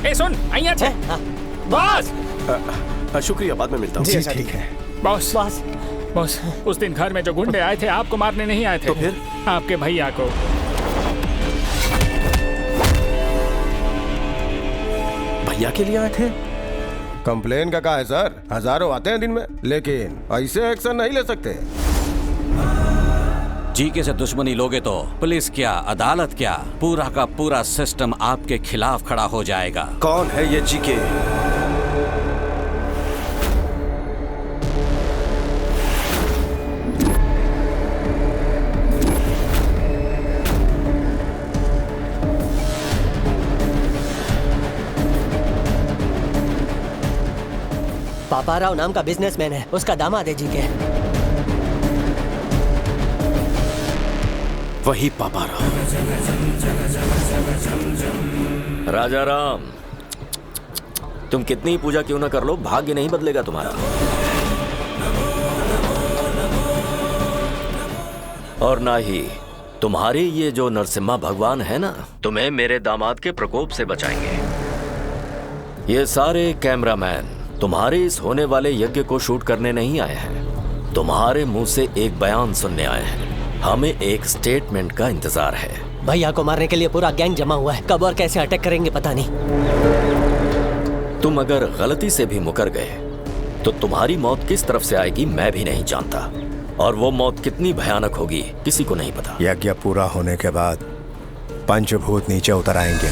ए सुन, અહીંયા છે बॉस। शुक्रिया, बाद में मिलता हूँ। जी ठीक है बॉस बॉस बॉस, उस दिन घर में जो गुंडे आए थे आपको मारने नहीं आए थे। तो फिर? आपके भैया को। भैया के लिए आए थे? कंप्लेन का है सर, हजारों आते हैं दिन में, लेकिन ऐसे एक्शन नहीं ले सकते। जीके से दुश्मनी लोगे तो पुलिस क्या, अदालत क्या, पूरा का पूरा सिस्टम आपके खिलाफ खड़ा हो जाएगा। कौन है ये जीके? पापाराव नाम का बिजनेसमैन है, उसका दामाद है जीके। वही पापाराव। राजा राम, तुम कितनी ही पूजा क्यों ना कर लो, भाग्य नहीं बदलेगा तुम्हारा। और ना ही तुम्हारे ये जो नरसिम्हा भगवान है ना, तुम्हें मेरे दामाद के प्रकोप से बचाएंगे। ये सारे कैमरामैन तुम्हारे इस होने वाले यज्ञ को शूट करने नहीं आए हैं, तुम्हारे मुंह से एक बयान सुनने आए हैं। हमें एक स्टेटमेंट का इंतजार है। भैया को मारने के लिए पूरा गैंग जमा हुआ है, कब और कैसे अटैक करेंगे पता नहीं। तुम अगर गलती से भी मुकर गए तो तुम्हारी मौत किस तरफ से आएगी मैं भी नहीं जानता, और वो मौत कितनी भयानक होगी किसी को नहीं पता। यज्ञ पूरा होने के बाद पंचभूत नीचे उतर आएंगे,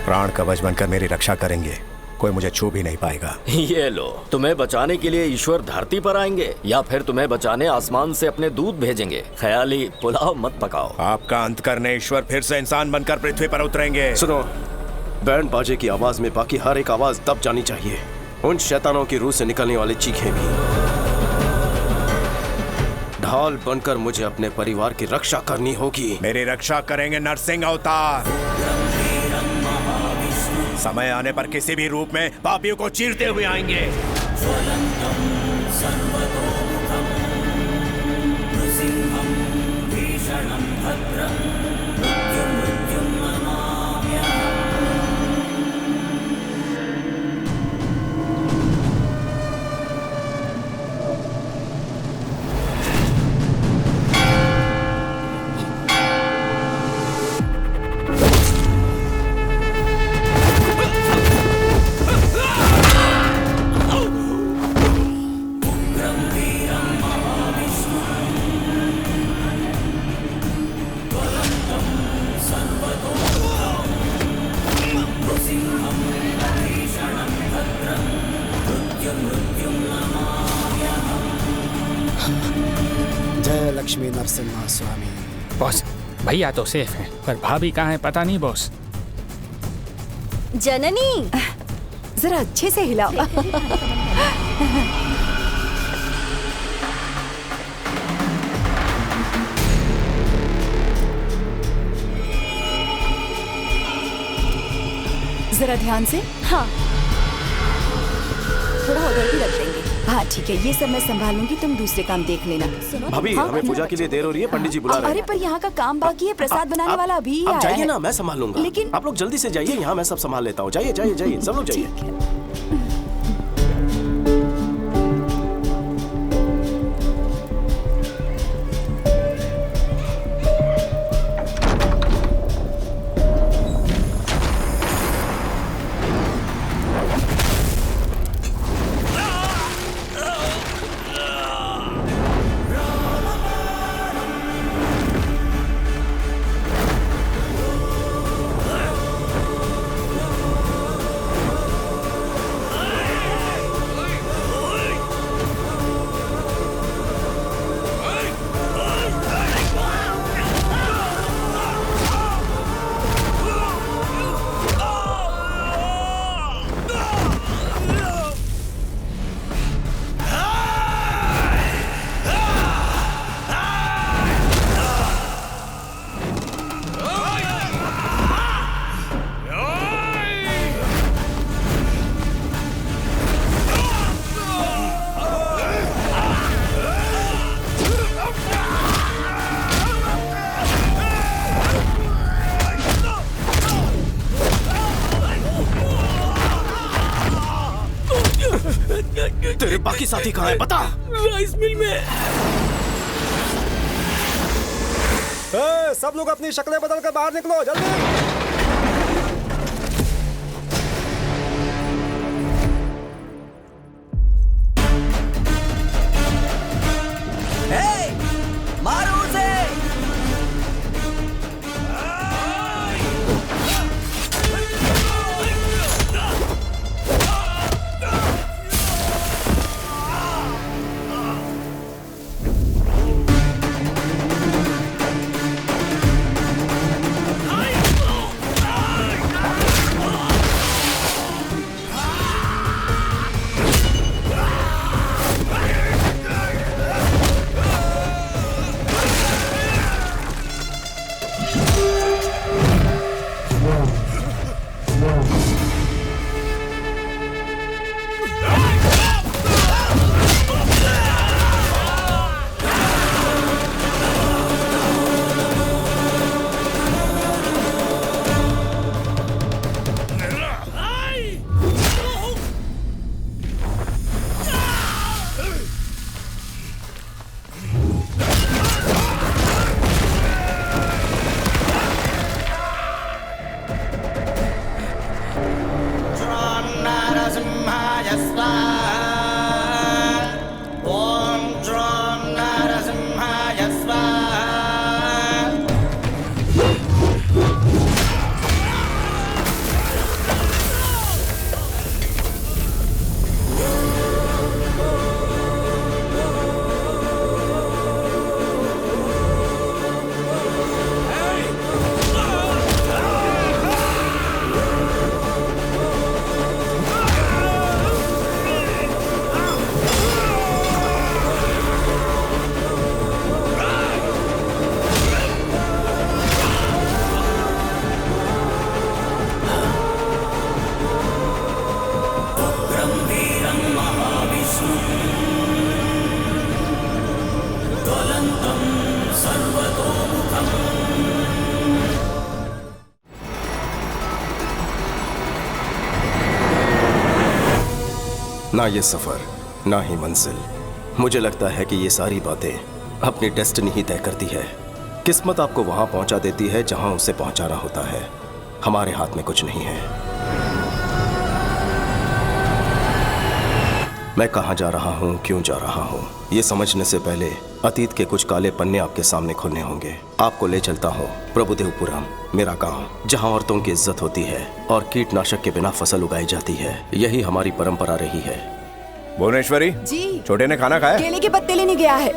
प्राण कवच बनकर मेरी रक्षा करेंगे, कोई मुझे छू भी नहीं पाएगा। ये लो, तुम्हें बचाने के लिए ईश्वर धरती पर आएंगे या फिर तुम्हें बचाने आसमान से अपने दूत भेजेंगे। ख्याली पुलाव मत पकाओ। आपका अंत करने ईश्वर फिर से इंसान बनकर पृथ्वी पर उतरेंगे। सुनो, बैंड बाजे की आवाज में बाकी हर एक आवाज दब जानी चाहिए, उन शैतानों की रूह से निकलने वाले चीखें भी। ढाल बनकर मुझे अपने परिवार की रक्षा करनी होगी। मेरी रक्षा करेंगे नरसिंह अवतार। समय आने पर किसी भी रूप में पापियों को चीरते हुए आएंगे। जय लक्ष्मी नरसिम्हा स्वामी। बॉस, भैया तो सेफ है, पर भाभी कहाँ है पता नहीं बॉस। जननी, जरा अच्छे से हिलाओ। जरा ध्यान से। हाँ थोड़ा उधर भी रख देंगे। हाँ ठीक है, ये सब मैं संभाल लूंगी, तुम दूसरे काम देख लेना। भाभी, हाँ, हमें पूजा के लिए देर हो रही है, पंडित जी बुला रहे हैं। अरे पर यहाँ का काम बाकी है, प्रसाद बनाने वाला अभी ही आप आया जाइए है। ना, मैं संभाल लूंगा। लेकिन आप लोग जल्दी से जाइए, यहाँ मैं सब संभाल लेता हूँ। जाइए जाइए जाइए, सब लोग जाइए। बाकी साथी कहाँ है बता। राइस मिल में। सब लोग अपनी शक्लें बदल कर बाहर निकलो जल्दी। मारो उसे। ना ये सफर ना ही मंजिल, मुझे लगता है कि ये सारी बातें अपनी डेस्टिनी ही तय करती है। किस्मत आपको वहां पहुंचा देती है जहां उसे पहुंचाना होता है। हमारे हाथ में कुछ नहीं है। मैं कहां जा रहा हूं, क्यों जा रहा हूं, ये समझने से पहले अतीत के कुछ काले पन्ने आपके सामने खुलने होंगे। आपको ले चलता हूं प्रभुदेवपुरम, मेरा गांव, जहां औरतों की इज्जत होती है और कीटनाशक के बिना फसल उगाई जाती है। यही हमारी परंपरा रही है। भुवनेश्वरी जी छोटे ने खाना खाया? केले के पत्ते लेने गया है।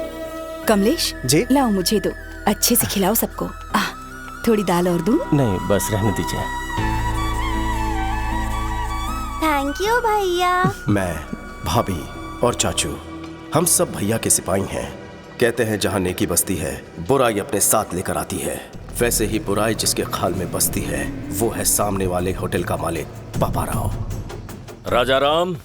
कमलेश जी? लाओ मुझे दो, अच्छे से खिलाओ सबको। थोड़ी दाल और दूं? नहीं बस रहने दीजिए। थैंक यू भैया। मैं, भाभी और चाचू, हम सब भैया के सिपाही हैं। कहते हैं जहां नेकी बसती है बुराई अपने साथ लेकर आती है। वैसे ही बुराई जिसके खाल में बसती है वो है सामने वाले होटल का मालिक पापा राव। राजा राम,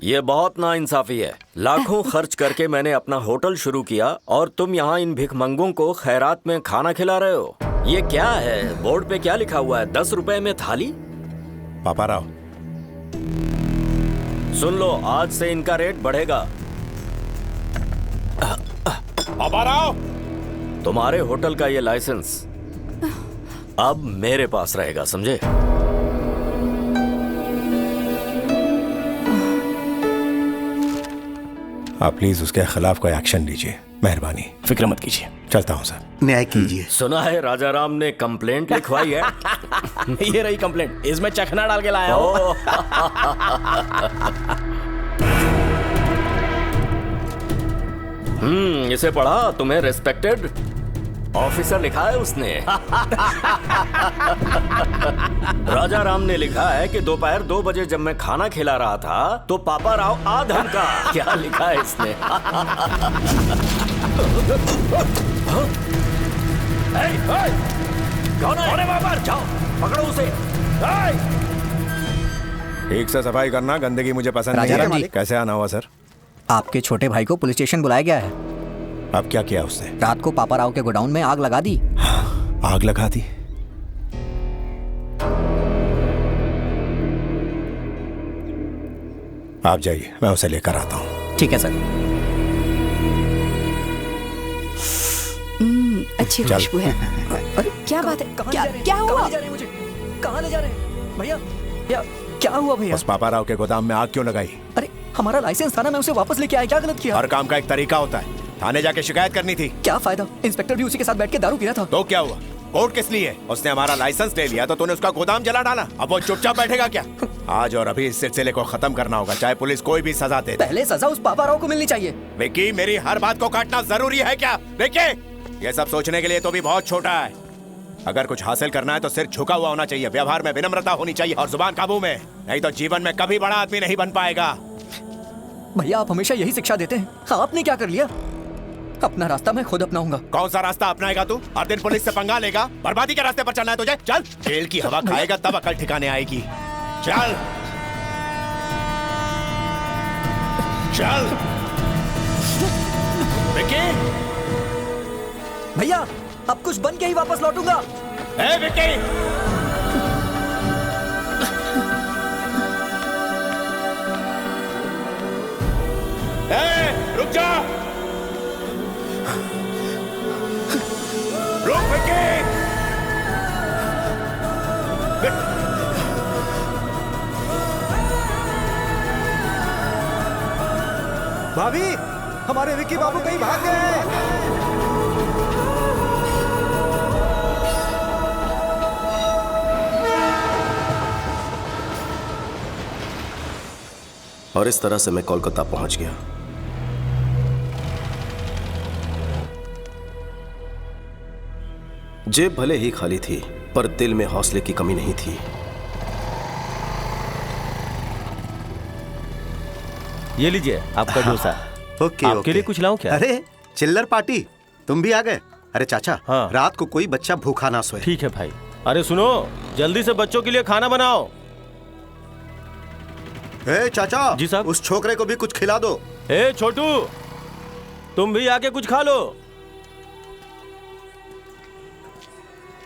ये बहुत नाइंसाफी है। लाखों खर्च करके मैंने अपना होटल शुरू किया और तुम यहाँ इन भिखमंगों को खैरात में खाना खिला रहे हो। ये क्या है? बोर्ड पे क्या लिखा हुआ है? 10 रुपए में थाली? पापा राव, सुन लो, आज से इनका रेट बढ़ेगा। पापा राव, तुम्हारे होटल का ये लाइसेंस अब मेरे पास रहेगा, समझे? आप प्लीज उसके खिलाफ कोई एक्शन लीजिए, मेहरबानी। फिक्र मत कीजिए। चलता हूँ सर। न्याय कीजिए। सुना है राजा राम ने कंप्लेंट लिखवाई है। ये रही कंप्लेंट, इसमें चखना डाल के लाया हूं। इसे पढ़ा? तुम्हें रेस्पेक्टेड ऑफिसर लिखा है उसने। राजा राम ने लिखा है कि दोपहर 2 बजे जब मैं खाना खिला रहा था तो पापा राव आ धमका। क्या लिखा है इसने? कौन है? वहां पर जाओ, पकड़ो उसे। ठीक से सफाई करना, गंदगी मुझे पसंद नहीं राजा राम है। जी। कैसे आना हुआ सर? आपके छोटे भाई को पुलिस स्टेशन बुलाया गया है। अब क्या किया उसने? रात को पापा राव के गोडाउन में आग लगा दी। आग लगा दी? आप जाइए, मैं उसे लेकर आता हूँ। ठीक है सर। अच्छी खुशबू है। अरे क्या बात है? क्या हुआ? कहाँ ले जा रहे हैं मुझे? कहाँ ले जा रहे हैं भैया? क्या हुआ भैया? उस पापाराव के गोदाम में आग क्यों लगाई? अरे हमारा लाइसेंस था ना, मैं उसे वापस लेके आया। क्या गलत किया? हर काम का एक तरीका होता है। थाने जाके शिकायत करनी थी। क्या फायदा? इंस्पेक्टर भी उसी के साथ बैठ के दारू पी रहा था। तो क्या हुआ? कोर्ट किस लिए? उसने हमारा लाइसेंस ले लिया तो तूने उसका गोदाम जला डाला। अब वो चुपचाप बैठेगा क्या? आज और अभी इस सिलसिले को खत्म करना होगा, चाहे पुलिस कोई भी सजा दे। पहले सजा उस पापाराव को मिलनी चाहिए। विक्की, मेरी हर बात को काटना जरूरी है क्या? विक्की, ये सब सोचने के लिए तो भी बहुत छोटा है। अगर कुछ हासिल करना है तो सिर झुका हुआ होना चाहिए, व्यवहार में विनम्रता होनी चाहिए और जुबान काबू में, नहीं तो जीवन में कभी बड़ा आदमी नहीं बन पाएगा। भैया आप हमेशा यही शिक्षा देते हैं, आपने क्या कर लिया? अपना रास्ता मैं खुद अपनाऊंगा। कौन सा रास्ता अपनाएगा तू? हर दिन पुलिस से पंगा लेगा? बर्बादी के रास्ते पर चलना है तुझे? चल, जेल की हवा खाएगा तब अकल ठिकाने आएगी। चल चल। विक्की, भैया अब कुछ बन के ही वापस लौटूंगा। ए विक्की, रुक जा, रुक विक्की। भाभी, हमारे विक्की बाबू कहीं भाग गए हैं। और इस तरह से मैं कोलकाता पहुंच गया। जेब भले ही खाली थी, पर दिल में हौसले की कमी नहीं थी। ये लीजिए आपका डोसा। ओके, आपके लिए कुछ लाऊं क्या? अरे चिल्लर पार्टी, तुम भी आ गए? अरे चाचा, हाँ। रात को कोई बच्चा भूखा ना सोए। ठीक है भाई। अरे सुनो, जल्दी से बच्चों के लिए खाना बनाओ। ए चाचा जी साहब, उस छोकरे को भी कुछ खिला दो। ए छोटू, तुम भी आके कुछ खा लो।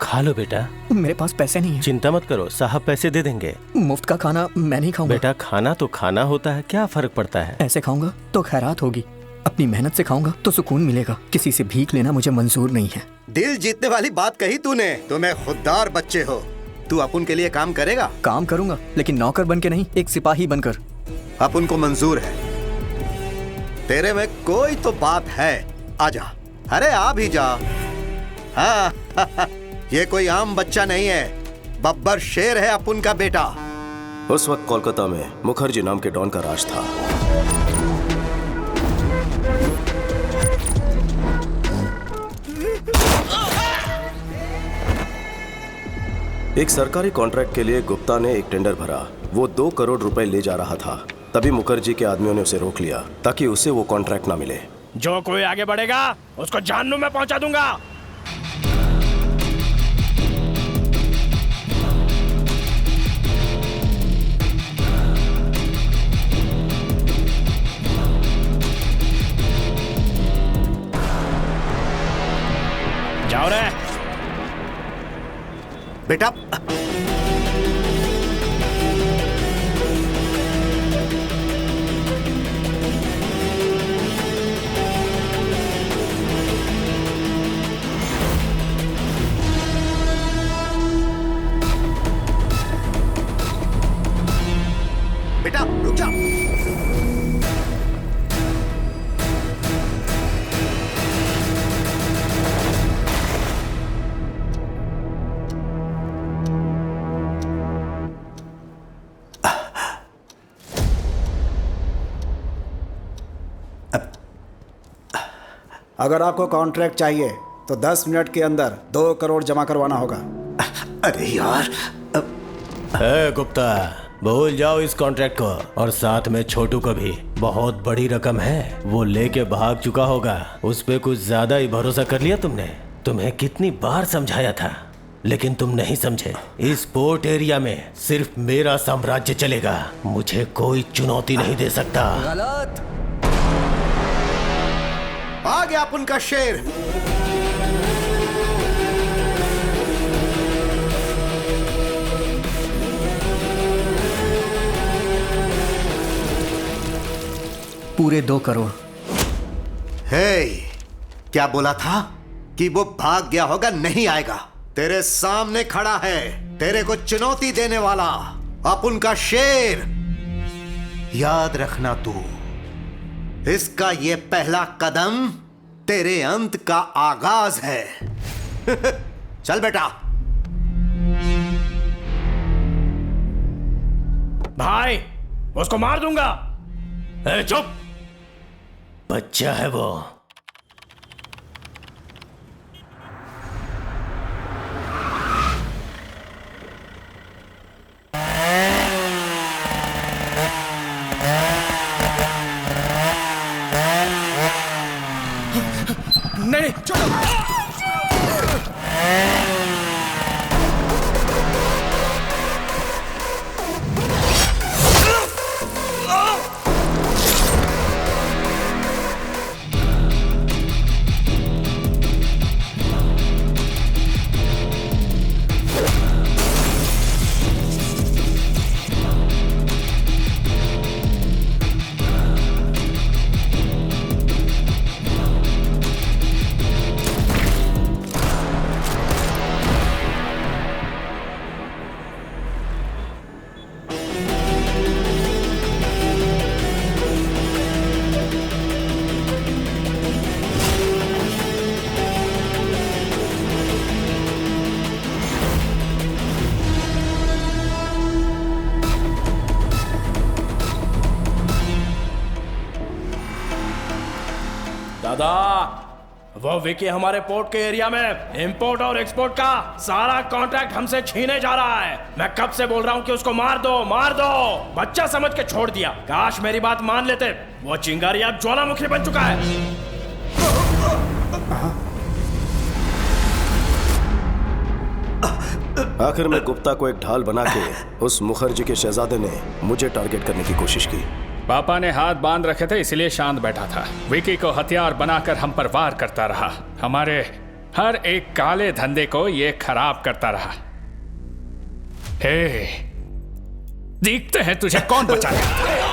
खा लो बेटा। मेरे पास पैसे नहीं है। चिंता मत करो, साहब पैसे दे देंगे। मुफ्त का खाना मैं नहीं खाऊंगा। बेटा खाना तो खाना होता है, क्या फर्क पड़ता है? ऐसे खाऊंगा तो खैरात होगी, अपनी मेहनत से खाऊंगा तो सुकून मिलेगा। किसी से भीख लेना मुझे मंजूर नहीं है। दिल जीतने वाली बात कही तूने। तुम्हें खुददार बच्चे हो। तू अपुन के लिए काम करेगा? काम करूंगा, लेकिन नौकर बन के नहीं, एक सिपाही बनकर। अपुन को मंजूर है। तेरे में कोई तो बात है। आजा, अरे आ भी जा। हाँ ये कोई आम बच्चा नहीं है, बब्बर शेर है अपुन का बेटा। उस वक्त कोलकाता में मुखर्जी नाम के डॉन का राज था। एक सरकारी कॉन्ट्रैक्ट के लिए गुप्ता ने एक टेंडर भरा। वो 2 करोड़ रुपए ले जा रहा था। तभी मुखर्जी के आदमियों ने उसे रोक लिया ताकि उसे वो कॉन्ट्रैक्ट ना मिले। जो कोई आगे बढ़ेगा उसको जहन्नुम में पहुंचा दूंगा। जाओ रे बेटा। बेटा रुक जा। अगर आपको कॉन्ट्रैक्ट चाहिए तो 10 मिनट के अंदर 2 करोड़ जमा करवाना होगा। अरे यार। गुप्ता, भूल जाओ इस कॉन्ट्रैक्ट को, और साथ में छोटू को भी। बहुत बड़ी रकम है, वो लेके भाग चुका होगा। उस पे कुछ ज्यादा ही भरोसा कर लिया तुमने। तुम्हें कितनी बार समझाया था, लेकिन तुम नहीं समझे। इस पोर्ट एरिया में सिर्फ मेरा साम्राज्य चलेगा, मुझे कोई चुनौती नहीं दे सकता। गलत। आ गया अपन का शेर। पूरे 2 करोड़। हे, क्या बोला था कि वो भाग गया होगा? नहीं आएगा। तेरे सामने खड़ा है, तेरे को चुनौती देने वाला, अपन का शेर। याद रखना तू, इसका ये पहला कदम तेरे अंत का आगाज है। चल बेटा। भाई, उसको मार दूंगा। चुप, बच्चा है वो। नहीं, छोड़ो। दादा, वो विकी हमारे पोर्ट के एरिया में इंपोर्ट और एक्सपोर्ट का सारा कॉन्ट्रैक्ट हमसे छीने जा रहा है। मैं कब से बोल रहा हूँ कि उसको मार दो, मार दो। बच्चा समझ के छोड़ दिया। काश मेरी बात मान लेते। वो चिंगारी अब ज्वालामुखी बन चुका है। आखिर में गुप्ता को एक ढाल बना के उस मुखर्जी के शहजादे ने मुझे टारगेट करने की कोशिश की। पापा ने हाथ बांध रखे थे, इसलिए शांत बैठा था। विकी को हथियार बनाकर हम पर वार करता रहा। हमारे हर एक काले धंधे को ये खराब करता रहा। हे, देखते हैं तुझे कौन बचाएगा।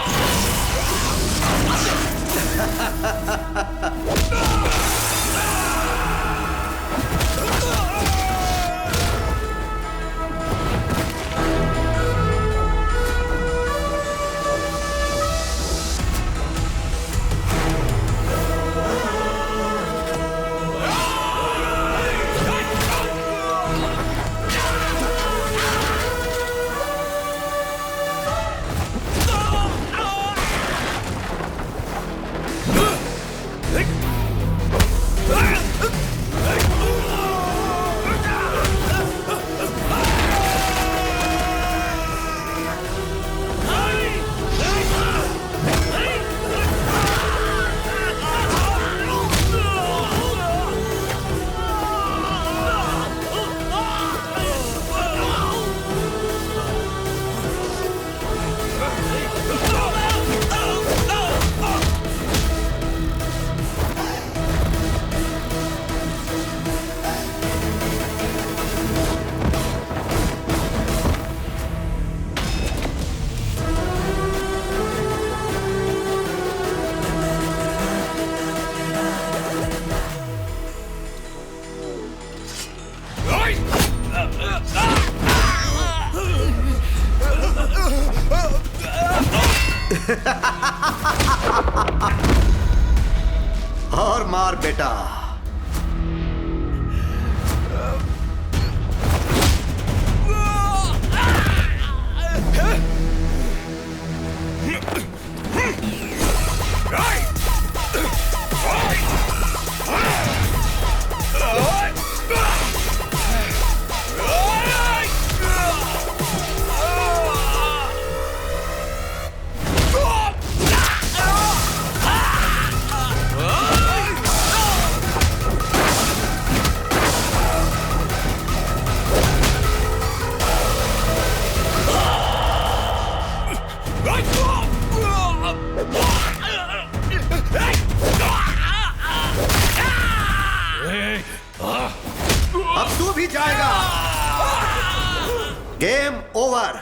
और मार बेटा। अब तू भी जाएगा। Game over.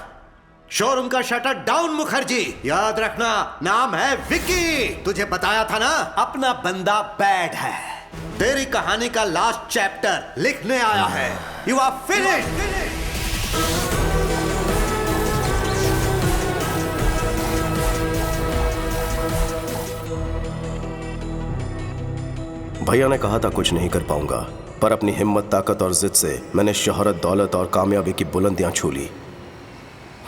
शोरूम का शटर डाउन मुखर्जी। याद रखना, नाम है विक्की। तुझे बताया था ना, अपना बंदा बैड है। तेरी कहानी का लास्ट चैप्टर लिखने आया है। You are finished. भैया ने कहा था कुछ नहीं कर पाऊंगा, पर अपनी हिम्मत, ताकत और जिद से मैंने शोहरत, दौलत और कामयाबी की बुलंदियां छू ली।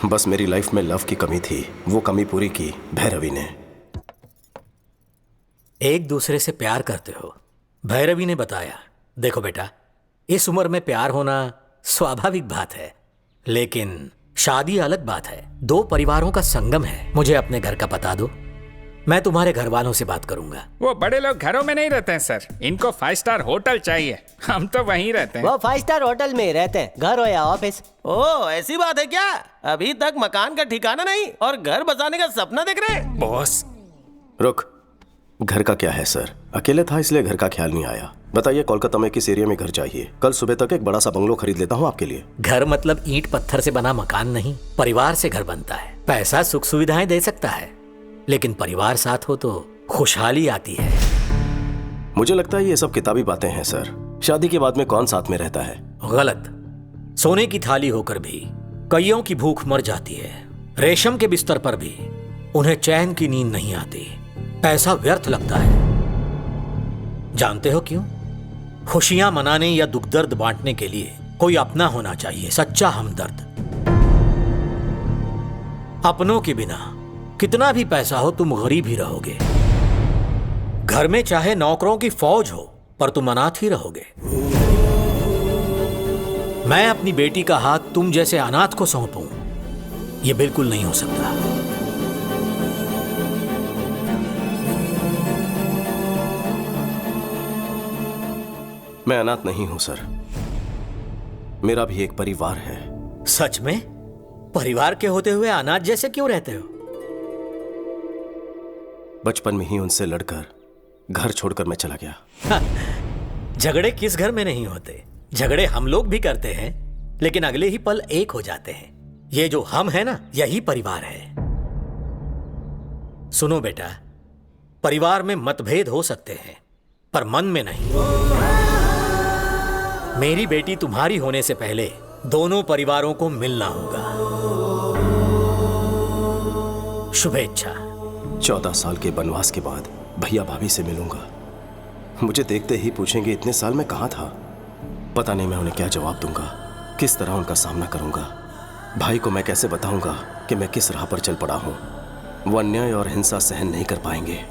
बस मेरी लाइफ में लव की कमी थी, वो कमी पूरी की भैरवी ने। एक दूसरे से प्यार करते हो, भैरवी ने बताया। देखो बेटा, इस उम्र में प्यार होना स्वाभाविक बात है, लेकिन शादी अलग बात है। दो परिवारों का संगम है। मुझे अपने घर का पता दो, मैं तुम्हारे घर वालों से बात करूंगा। वो बड़े लोग घरों में नहीं रहते हैं सर, इनको 5 स्टार होटल चाहिए। हम तो वहीं रहते हैं। वो 5 स्टार होटल में रहते हैं, घर हो या ऑफिस। ओह, ऐसी बात है क्या? अभी तक मकान का ठिकाना नहीं और घर बसाने का सपना देख रहे हैं? बॉस रुक, घर का क्या है सर? अकेले था इसलिए घर का ख्याल नहीं आया। बताइए, कोलकाता में किस एरिया में घर चाहिए? कल सुबह तक एक बड़ा सा बंगलो खरीद लेता हूँ आपके लिए। घर मतलब ईंट पत्थर से बना मकान नहीं, परिवार से घर बनता है। पैसा सुख सुविधाएं दे सकता है, लेकिन परिवार साथ हो तो खुशहाली आती है। मुझे लगता है ये सब किताबी बातें हैं सर। शादी के बाद में कौन साथ में रहता है? गलत। सोने की थाली होकर भी कईयों की भूख मर जाती है। रेशम के बिस्तर पर भी उन्हें चैन की नींद नहीं आती। पैसा व्यर्थ लगता है। जानते हो क्यों? खुशियां मनाने या दुख दर्द बांटने के लिए कोई अपना होना चाहिए, सच्चा हमदर्द। अपनों के बिना कितना भी पैसा हो, तुम गरीब ही रहोगे। घर में चाहे नौकरों की फौज हो, पर तुम अनाथ ही रहोगे। मैं अपनी बेटी का हाथ तुम जैसे अनाथ को सौंपूं, यह बिल्कुल नहीं हो सकता। मैं अनाथ नहीं हूं सर, मेरा भी एक परिवार है। सच में? परिवार के होते हुए अनाथ जैसे क्यों रहते हो? बचपन में ही उनसे लड़कर घर छोड़कर मैं चला गया। झगड़े किस घर में नहीं होते? झगड़े हम लोग भी करते हैं, लेकिन अगले ही पल एक हो जाते हैं। ये जो हम है ना, यही परिवार है। सुनो बेटा, परिवार में मतभेद हो सकते हैं, पर मन में नहीं। मेरी बेटी तुम्हारी होने से पहले दोनों परिवारों को मिलना होगा। शुभेच्छा। 14 साल के वनवास के बाद भैया भाभी से मिलूंगा। मुझे देखते ही पूछेंगे इतने साल में कहां था। पता नहीं मैं उन्हें क्या जवाब दूंगा, किस तरह उनका सामना करूंगा। भाई को मैं कैसे बताऊंगा कि मैं किस राह पर चल पड़ा हूं। वो अन्याय और हिंसा सहन नहीं कर पाएंगे।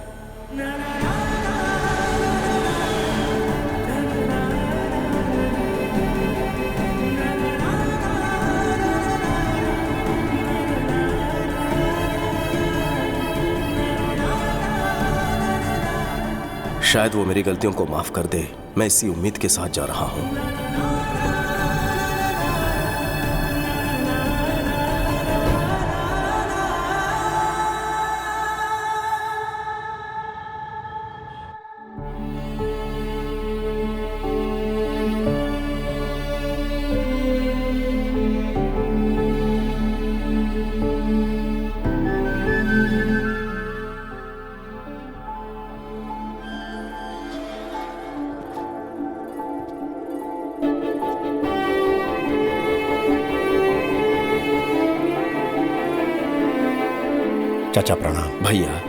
शायद वो मेरी गलतियों को माफ कर दे। मैं इसी उम्मीद के साथ जा रहा हूं। चाचा प्रणाम। भैया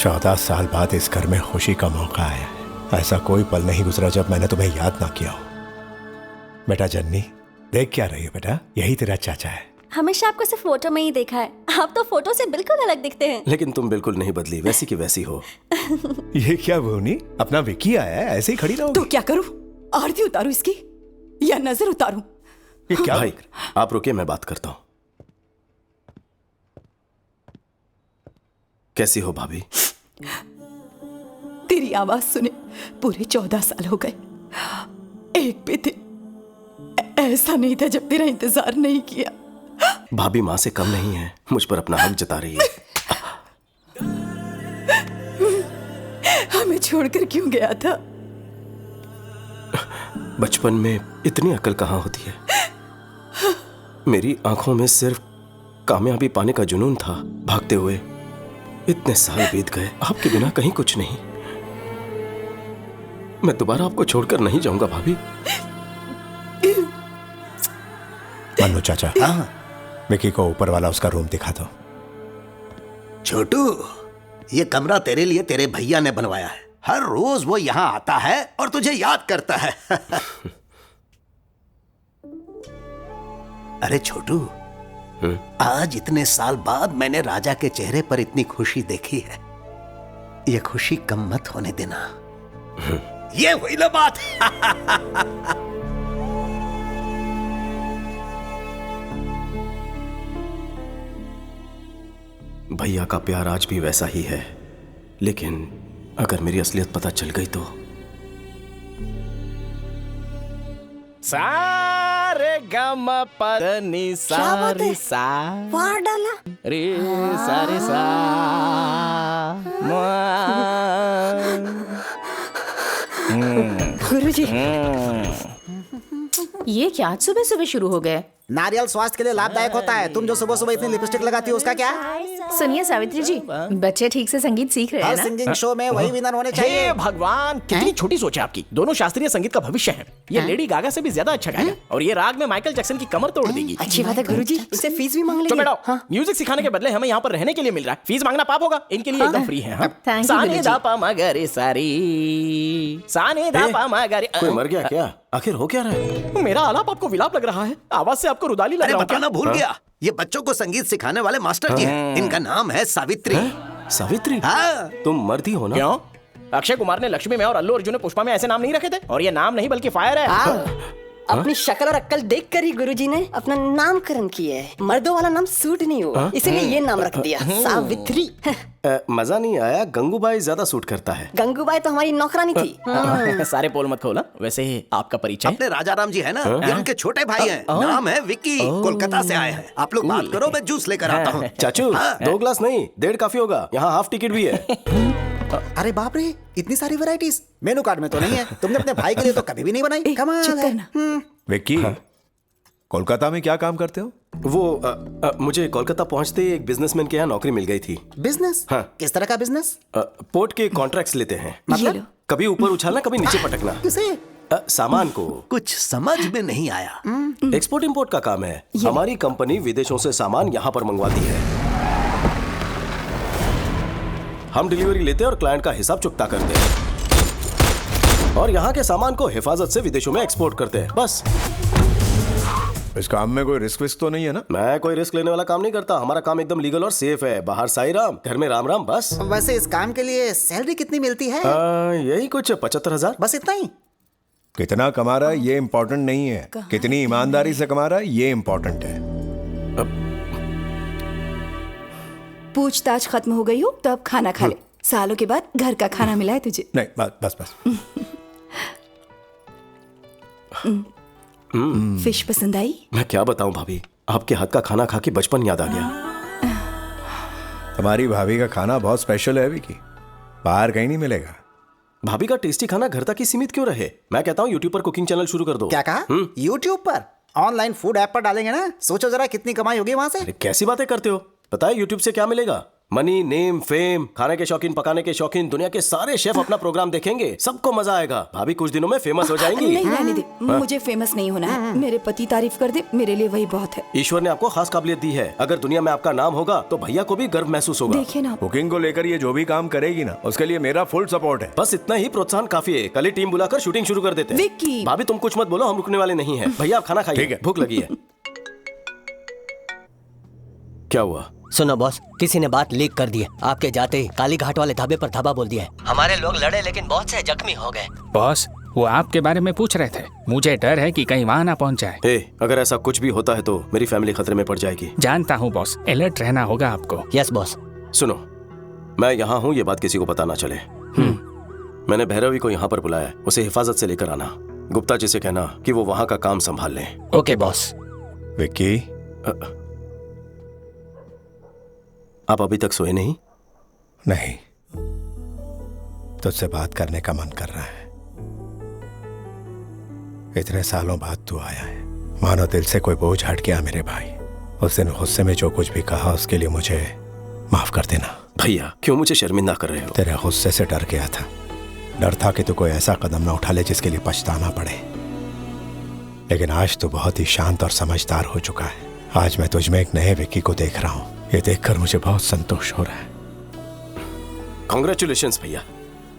14 साल बाद इस घर में खुशी का मौका आया है। ऐसा कोई पल नहीं गुजरा जब मैंने तुम्हें याद ना किया हो। बेटा जन्नी, देख क्या रही है बेटा, यही तेरा चाचा है। हमेशा आपको सिर्फ फोटो में ही देखा है, आप तो फोटो से बिल्कुल अलग दिखते हैं। लेकिन तुम बिल्कुल नहीं बदली, वैसी की वैसी हो। ये क्या भूनी, अपना विकी आया है, ऐसे ही खड़ी रहोगी? तो क्या करूं, आरती उतारूं इसकी या नजर उतारूं? ये क्या भाई आप रुकिए, मैं बात करता हूँ। कैसी हो भाभी? तेरी आवाज सुने पूरे 14 साल हो गए। एक भी दिन ऐसा नहीं था जब तेरा इंतजार नहीं किया। भाभी माँ से कम नहीं है, मुझ पर अपना हक जता रही है। हमें छोड़कर क्यों गया था? बचपन में इतनी अकल कहाँ होती है। मेरी आंखों में सिर्फ कामयाबी पाने का जुनून था। भागते हुए इतने साल बीत गए, आपके बिना कहीं कुछ नहीं। मैं दोबारा आपको छोड़कर नहीं जाऊंगा भाभी। मन्नू चाचा, हाँ, विकी को ऊपर वाला उसका रूम दिखा दो। छोटू, ये कमरा तेरे लिए तेरे भैया ने बनवाया है। हर रोज वो यहाँ आता है और तुझे याद करता है। अरे छोटू, आज इतने साल बाद मैंने राजा के चेहरे पर इतनी खुशी देखी है। ये खुशी कम मत होने देना। ये हुई ना बात। भैया का प्यार आज भी वैसा ही है, लेकिन अगर मेरी असलियत पता चल गई तो। सारे गम पदनी सारी सा वाह डाला रे सारे सा गुरुजी, ये क्या आज सुबह सुबह शुरू हो गए? नारियल स्वास्थ्य के लिए लाभदायक होता है। तुम जो सुबह सुबह इतनी लिपस्टिक लगाती हो उसका क्या? सुनिए सावित्री जी, बच्चे ठीक से संगीत सीख रहे हैं ना? सिंगिंग शो में वही विनर होने चाहिए। हे भगवान, कितनी छोटी सोच है आपकी। दोनों शास्त्रीय संगीत का भविष्य है। ये लेडी गागा से भी ज्यादा अच्छा गाएगा और ये राग में माइकल जैक्सन की कमर तोड़ देगी। अच्छी बात है गुरुजी, इसे फीस भी मांग लेंगे। तो बेटा, म्यूजिक सिखाने के बदले हमें यहाँ पर रहने के लिए मिल रहा है। फीस मांगना पाप होगा, इनके लिए एकदम फ्री है। साने दा पा मा गा रे सारी, साने दा पा मा गा रे। कोई मर गया क्या? आखिर हो क्या रहा है? मेरा आलाप आपको विलाप लग रहा है, आवाज से आपको रुदाली लग रहा है। बताना भूल गया, ये बच्चों को संगीत सिखाने वाले मास्टर जी हैं। इनका नाम है सावित्री। सावित्री? हाँ। तुम मर्द ही हो ना? क्यों? अक्षय कुमार ने लक्ष्मी में और अल्लू अर्जुन ने पुष्पा में ऐसे नाम नहीं रखे थे? और ये नाम नहीं बल्कि फायर है। अपनी शक्ल और अक्ल देखकर ही गुरुजी ने अपना नामकरण किया है। मर्दों वाला नाम सूट नहीं हुआ, इसीलिए ये नाम रख दिया, सावित्री। मजा नहीं आया, गंगूबाई ज्यादा सूट करता है। गंगूबाई तो हमारी नौकरानी थी। सारे पोल मत खोला। वैसे आपका परिचय? अपने राजा राम जी है ना, ये उनके छोटे भाई हैं। नाम है विकी, कोलकाता से आए हैं। आप लोग बात करो, मैं जूस लेकर आता हूँ। चाचू, 2 ग्लास नहीं, 1.5 काफी होगा। यहाँ हाफ टिकट भी है। अरे बाप रे, इतनी सारी वैरायटीज मेनू कार्ड में तो नहीं है। तुमने अपने भाई के लिए तो कभी भी नहीं बनाई। कमाल है। विक्की, कोलकाता में क्या काम करते हो? वो मुझे कोलकाता पहुंचते ही एक बिजनेसमैन के यहाँ नौकरी मिल गई थी। बिजनेस? हाँ। किस तरह का बिजनेस? पोर्ट के कॉन्ट्रैक्ट्स लेते हैं। मतलब? कभी ऊपर उछालना, कभी नीचे पटकना। किसे? सामान को। कुछ समझ में नहीं आया। एक्सपोर्ट इंपोर्ट का काम है। हमारी कंपनी विदेशों से सामान यहाँ पर मंगवाती है। हम डिलीवरी लेते हैं और क्लाइंट का हिसाब चुकता करते हैं और यहाँ के सामान को हिफाजत से विदेशों में एक्सपोर्ट करते हैं। बस। इस काम में कोई रिस्क विस्क तो नहीं है ना? मैं कोई रिस्क लेने वाला काम नहीं करता। हमारा काम एकदम लीगल और सेफ है। बाहर साई राम, घर में राम राम, बस। वैसे इस काम के लिए सैलरी कितनी मिलती है? यही कुछ 75,000। बस इतना ही? कितना कमा रहा है ये इम्पोर्टेंट नहीं है, कितनी ईमानदारी से कमा रहा है ये इम्पोर्टेंट है। पूछताछ खत्म हो गई हो तो अब खाना खा ले। सालों के बाद घर का खाना मिला है तुझे। नहीं, बस बस। फिश पसंद आई? मैं क्या बताऊं भाभी, आपके हाथ का खाना खा के बचपन याद आ गया। तुम्हारी भाभी का खाना बहुत स्पेशल है विकी, बाहर कहीं नहीं मिलेगा। भाभी का टेस्टी खाना घर तक ही सीमित क्यों रहे? मैं कहता हूँ यूट्यूब पर कुकिंग चैनल शुरू कर दो। क्या कहा? यूट्यूब पर? ऑनलाइन फूड ऐप पर डालेंगे ना, सोचो जरा कितनी कमाई होगी वहां से। कैसी बातें करते हो? पता है यूट्यूब से क्या मिलेगा? मनी, नेम, फेम, खाने के शौकीन, पकाने के शौकीन, दुनिया के सारे शेफ अपना प्रोग्राम देखेंगे, सबको मजा आएगा। भाभी कुछ दिनों में फेमस हो जाएंगी। नहीं रहने दे, मुझे फेमस नहीं होना है। मेरे पति तारीफ कर दे, मेरे लिए वही बहुत है। ईश्वर ने आपको खास काबिलियत दी है। अगर दुनिया में आपका नाम होगा तो भैया को भी गर्व महसूस होगा। देखिए ना, कुकिंग को लेकर ये जो भी काम करेगी ना, उसके लिए मेरा फुल सपोर्ट है। बस इतना ही प्रोत्साहन काफी है। कल ही टीम बुलाकर शूटिंग शुरू कर देते हैं। विक्की! भाभी तुम कुछ मत बोलो, हम रुकने वाले नहीं हैं। भैया आप खाना खाइए, भूख लगी है। क्या हुआ? सुनो बॉस, किसी ने बात लीक कर दी है। आपके जाते ही काली घाट वाले ढाबे पर धाबा बोल दिया है। हमारे लोग लड़े लेकिन बहुत से जख्मी हो गए। बॉस, वो आपके बारे में पूछ रहे थे। मुझे डर है कि कहीं वहाँ ना पहुँच जाए। अगर ऐसा कुछ भी होता है तो मेरी फैमिली खतरे में पड़ जाएगी। जानता हूँ बॉस, अलर्ट रहना होगा आपको। Yes boss. सुनो, मैं यहाँ हूँ, ये बात किसी को पता ना चले। मैंने भैरवी को यहाँ पर बुलाया है, उसे हिफाजत से लेकर आना। गुप्ता जी से कहना कि वो वहाँ का काम संभाल लें। Okay boss. विक्की, आप अभी तक सोए नहीं? नहीं, तुझसे बात करने का मन कर रहा है। इतने सालों बाद तू आया है, मानो दिल से कोई बोझ हट गया मेरे भाई। उस दिन गुस्से में जो कुछ भी कहा उसके लिए मुझे माफ कर देना। भैया क्यों मुझे शर्मिंदा कर रहे हो? तेरे गुस्से से डर गया था। डर था कि तू कोई ऐसा कदम ना उठा ले जिसके लिए पछताना पड़े। लेकिन आज तू बहुत ही शांत और समझदार हो चुका है। आज मैं तुझ में एक नए विक्की को देख रहा हूँ। ये देखकर मुझे बहुत संतोष हो रहा है। कांग्रेचुलेशंस भैया,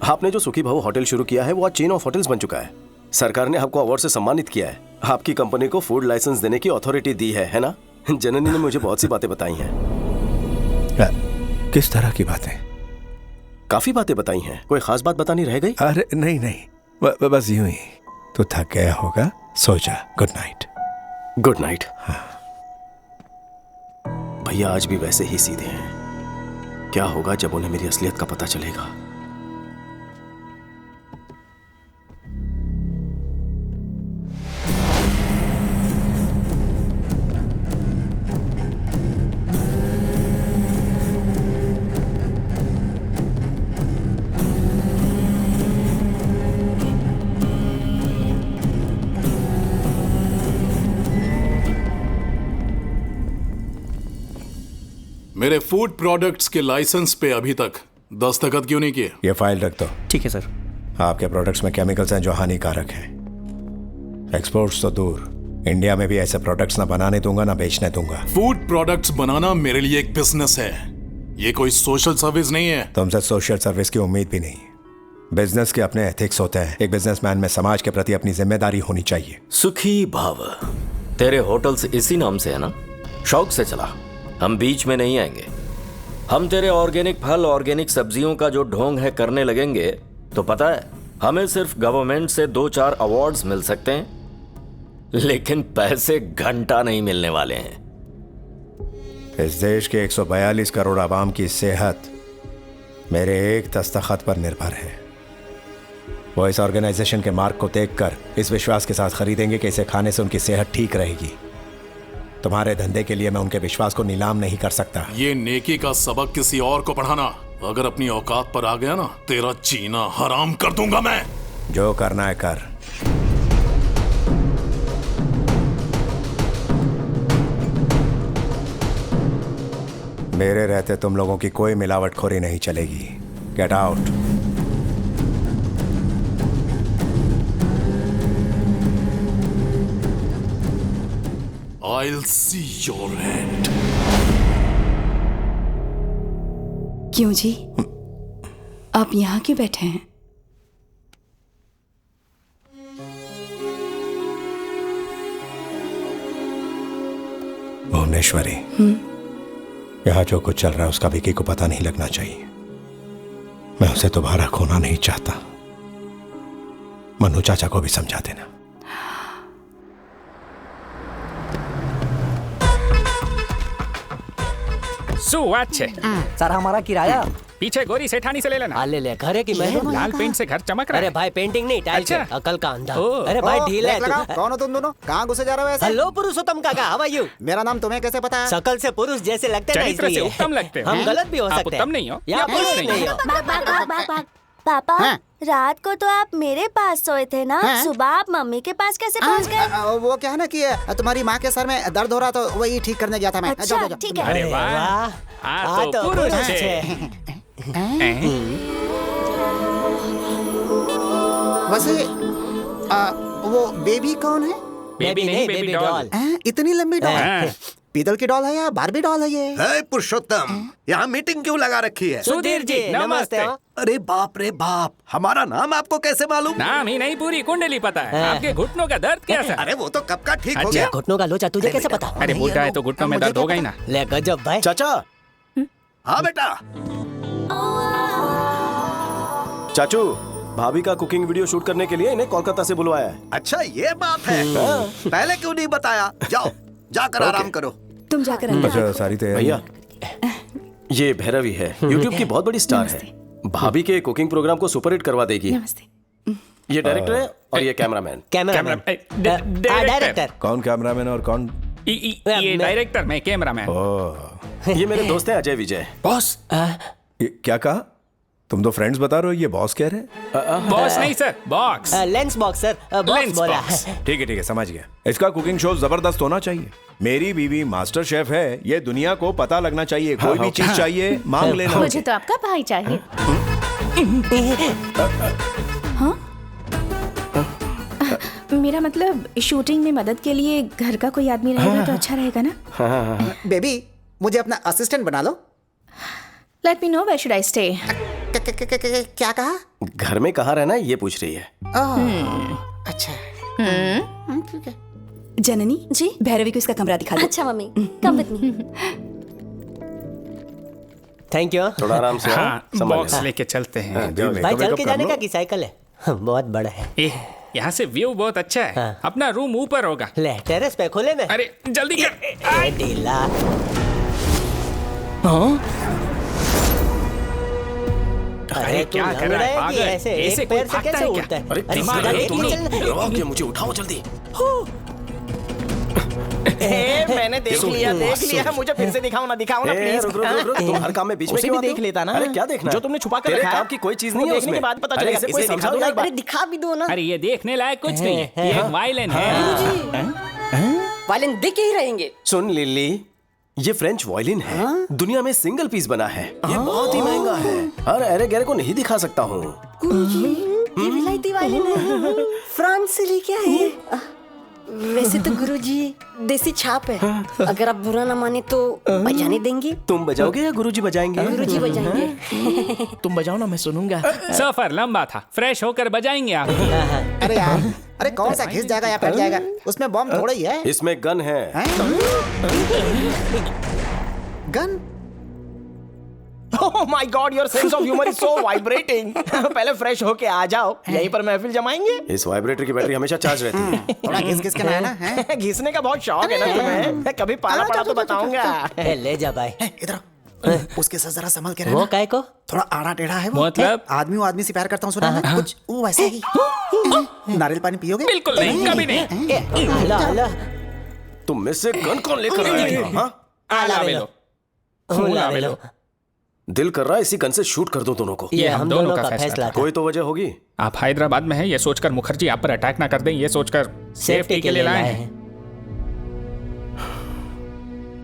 आपने जो सुखी भाव होटल शुरू किया है वो आज चेन ऑफ होटल्स बन चुका है। सरकार ने आपको अवार्ड से सम्मानित किया है। आपकी कंपनी को फूड लाइसेंस देने की अथॉरिटी दी है ना? जननी ने मुझे बहुत सी बातें बताई हैं। किस तरह की बातें? काफी बातें बताई हैं। कोई खास बात बतानी रह गई? अरे नहीं, बस यूं ही। तू थक गया होगा, सो जा। Good night. Good night. भैया आज भी वैसे ही सीधे हैं। क्या होगा जब उन्हें मेरी असलियत का पता चलेगा? मेरे फूड प्रोडक्ट्स के लाइसेंस पे अभी तक दस्तखत क्यों नहीं किए? ये फाइल रख दो। ठीक है सर। आपके प्रोडक्ट्स में केमिकल्स हैं जो हानिकारक हैं। एक्सपोर्ट्स तो दूर, इंडिया में भी ऐसे प्रोडक्ट्स ना बनाने दूंगा ना बेचने दूंगा। फूड प्रोडक्ट्स बनाना मेरे लिए एक बिजनेस है, ये कोई सोशल सर्विस नहीं है। तुमसे सोशल सर्विस की उम्मीद भी नहीं। बिजनेस के अपने एथिक्स होते हैं। एक बिजनेसमैन में समाज के प्रति अपनी जिम्मेदारी होनी चाहिए। सुखी भाव, तेरे होटल्स इसी नाम से है ना? शौक से चला, हम बीच में नहीं आएंगे। हम तेरे ऑर्गेनिक फल, ऑर्गेनिक सब्जियों का जो ढोंग है करने लगेंगे तो पता है हमें सिर्फ गवर्नमेंट से 2-4 अवार्ड्स मिल सकते हैं, लेकिन पैसे घंटा नहीं मिलने वाले हैं। इस देश के 142 करोड़ आवाम की सेहत मेरे एक दस्तखत पर निर्भर है। वो इस ऑर्गेनाइजेशन के मार्क को देखकर इस विश्वास के साथ खरीदेंगे कि इसे खाने से उनकी सेहत ठीक रहेगी। तुम्हारे धंधे के लिए मैं उनके विश्वास को नीलाम नहीं कर सकता। ये नेकी का सबक किसी और को पढ़ाना, अगर अपनी औकात पर आ गया ना, तेरा जीना हराम कर दूंगा मैं। जो करना है कर। मेरे रहते तुम लोगों की कोई मिलावटखोरी नहीं चलेगी। Get out. I'll see your end. क्यों जी, आप यहाँ क्यों बैठे हैं? भुवनेश्वरी, यहाँ जो कुछ चल रहा है उसका विकी को पता नहीं लगना चाहिए। मैं उसे दोबारा खोना नहीं चाहता। मनु चाचा को भी समझा देना। अच्छे सर, हमारा किराया पीछे गोरी सेठानी से ले लेना। ले घर है कि मैं लाल पेंट से घर चमक रहा है। अरे भाई पेंटिंग नहीं, टाइल्स है। अकल का अंधा। अरे भाई ढीला है तू। कौन हो तुम दोनों? कहाँ घुसे जा रहे हो ऐसे? हेलो पुरुषोत्तम काका, हाउ आर यू? मेरा नाम तुम्हें कैसे पता है? शकल से पुरुष जैसे लगते हैं, चरित्र से उत्तम लगते हैं। हम गलत भी हो सकते हैं। उत्तम नहीं हो या पुरुष नहीं हो। पापा हाँ? रात को तो आप मेरे पास सोए थे ना, हाँ? सुबह आप मम्मी के पास कैसे पहुंच गए? वो क्या है ना कि तुम्हारी माँ के सर में दर्द हो रहा तो वही ठीक करने गया था मैं। अच्छा, जाओ, जाओ, ठीक जाओ। है। अरे वाह, आ तो पुरुष है। वैसे वो बेबी कौन है? बेबी नहीं, बेबी डॉल। इतनी लंबी डॉल? पीतल की डॉल है या बारबी डॉल है ये? है पुरुषोत्तम, यहाँ मीटिंग क्यों लगा रखी है? सुधीर जी नमस्ते। अरे बाप रे बाप, हमारा नाम आपको कैसे मालूम? नाम ही नहीं, पूरी कुंडली पता है। आपके घुटनों का दर्द कैसा? अरे वो तो कब का ठीक हो अच्छा। गया। घुटनों का लोचा तुझे कैसे पता? अरे बूढ़ा है तो घुटनों में दर्द होगा ही ना। ले गजब भाई। चाचा। हाँ बेटा। चाचू, भाभी का कुकिंग वीडियो शूट करने के लिए इन्हें कोलकाता से बुलवाया है। अच्छा ये बात है, पहले क्यों नहीं बताया? जाओ जाकर आराम करो। तुम जाकर अंदर। अच्छा सारी तैयारी। भैया, ये भैरवी है, यूट्यूब की बहुत बड़ी स्टार है। भाभी के कुकिंग प्रोग्राम को सुपरहिट करवा देगी। ये डायरेक्टर है और ये कैमरामैन। डायरेक्टर। कौन कैमरामैन और कौन? ये डायरेक्टर, मैं कैमरामैन। ये मेरे दोस्त हैं अजय विजय। बॉस क्या कहा? तुम तो फ्रेंड्स बता रहे हो, ये बॉस कह रहे हैं? बॉस नहीं sir, box. Lens box sir, box बोला। ठीक है समझ गया। इसका कुकिंग शो जबरदस्त होना चाहिए। मेरी बीवी मास्टर शेफ है, ये दुनिया को पता लगना चाहिए। कोई भी चीज चाहिए मांग लेना। मुझे तो आपका भाई चाहिए। हाँ? मेरा मतलब शूटिंग में मदद के लिए घर का कोई आदमी रहेगा तो अच्छा रहेगा ना। बेबी, मुझे अपना असिस्टेंट बना लो। Let me know where should I stay. क्या कहा? घर में कहाँ रहना है ये पूछ रही है। अच्छा ठीक है। जननी जी, भैरवी को इसका कमरा दिखा दो। अच्छा mummy, come with me. Thank you. थोड़ा आराम से। हाँ, बॉक्स लेके चलते हैं। भाई चल के जाने का की साइकिल है? बहुत बड़ा है। यहाँ से व्यू बहुत अच्छा है। अपना रूम ऊपर होगा। ले टेरेस पे खुले में। अरे जल्दी कर। ढीला। अरे क्या कर रहा है पागल? ऐसे कोई पैर से कैसे उठता है? अरे दिमाग है तुम्हें? मुझे उठाओ जल्दी। मैंने देख लिया। मुझे फिर से दिखाओ ना प्लीज। तुम हर काम में बीच में उसे भी देख लेता ना। अरे क्या देखना? जो तुमने छुपा कर तेरे रखा है काम की कोई चीज नहीं है देखने उसमें। के बाद पता चलेगा। इसे समझा दो यार। अरे दिखा भी दो ना। अरे ये देखने लायक कुछ नहीं है, ये एक वायलिन है। वायलिन देख ही रहेंगे। सुन लिली, ये फ्रेंच वायलिन है। दुनिया में सिंगल पीस बना है। ये बहुत ही महंगा है। अरे अरे गैरे को नहीं दिखा सकता हूँ। ये विलायती वायलिन है, फ्रांस से लेके आए हैं। वैसे तो गुरुजी देसी छाप है। अगर आप बुरा ना माने तो बजाने देंगे। तुम बजाओगे या गुरुजी बजाएंगे? गुरुजी बजाएंगे। तुम बजाओ ना, मैं सुनूंगा। सफर लंबा था, फ्रेश होकर बजाएंगे आप। अरे यार, अरे कौन सा घिस जाएगा या फट जाएगा? उसमें बम थोड़ा ही है। इसमें गन है। Gun? Oh my God, your sense of humor is so vibrating. पहले फ्रेश होके आ जाओ, यहीं पर महफिल जमाएंगे। इस वाइब्रेटर की बैटरी हमेशा चार्ज रहती है। थोड़ा घिस घिस के ना है। घिसने का बहुत शौक है ना तुम्हें? कभी पाला पड़ा तो बताऊंगा। ले जा भाई। इधर उसके साथ जरा संभल के रहना। वो काय को? थोड़ा आड़ा टेढ़ा है वो। मतलब? आदमी से प्यार करता हूँ सुना है? कुछ वो वैसे ही। नारियल पानी पियोगे? बिल्कुल नहीं, कभी नहीं। आला। तुम में से गन कौन लेकर आया? आला वेलो। दिल कर रहा है इसी गन से शूट कर दो दोनों को। ये हम दोनों का फैसला था। कोई तो वजह होगी। आप हैदराबाद में हैं, ये सोचकर मुखर्जी आप पर अटैक ना कर दें, ये सोचकर सेफ्टी के लिए लाए हैं।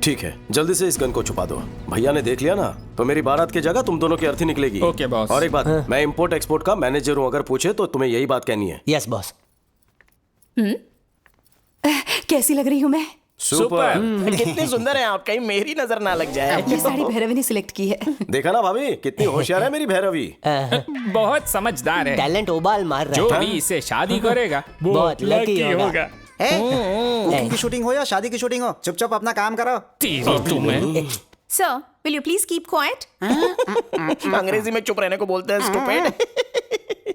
ठीक है, जल्दी से इस गन को छुपा दो। भैया ने देख लिया ना तो मेरी बारात की जगह तुम दोनों की अर्थी निकलेगी। Okay boss. और एक बात, मैं इंपोर्ट एक्सपोर्ट का मैनेजर हूँ, अगर पूछे तो तुम्हें यही बात कहनी है। Yes boss. कैसी लग रही हूँ मैं? सुपर। कितनी सुंदर है आप, कहीं मेरी नजर ना लग जाए। ये साड़ी भैरवी ने सिलेक्ट की है। देखा ना भाभी, कितनी होशियार है मेरी भैरवी। बहुत समझदार है। टैलेंट उबाल मार रहा है। जो भी इसे शादी करेगा बहुत लकी होगा। कुकिंग की शूटिंग हो या शादी की शूटिंग हो, चुपचाप अपना काम करो। Sir, will you please keep quiet? अंग्रेजी में चुप रहने को बोलते हैं स्टूपिड।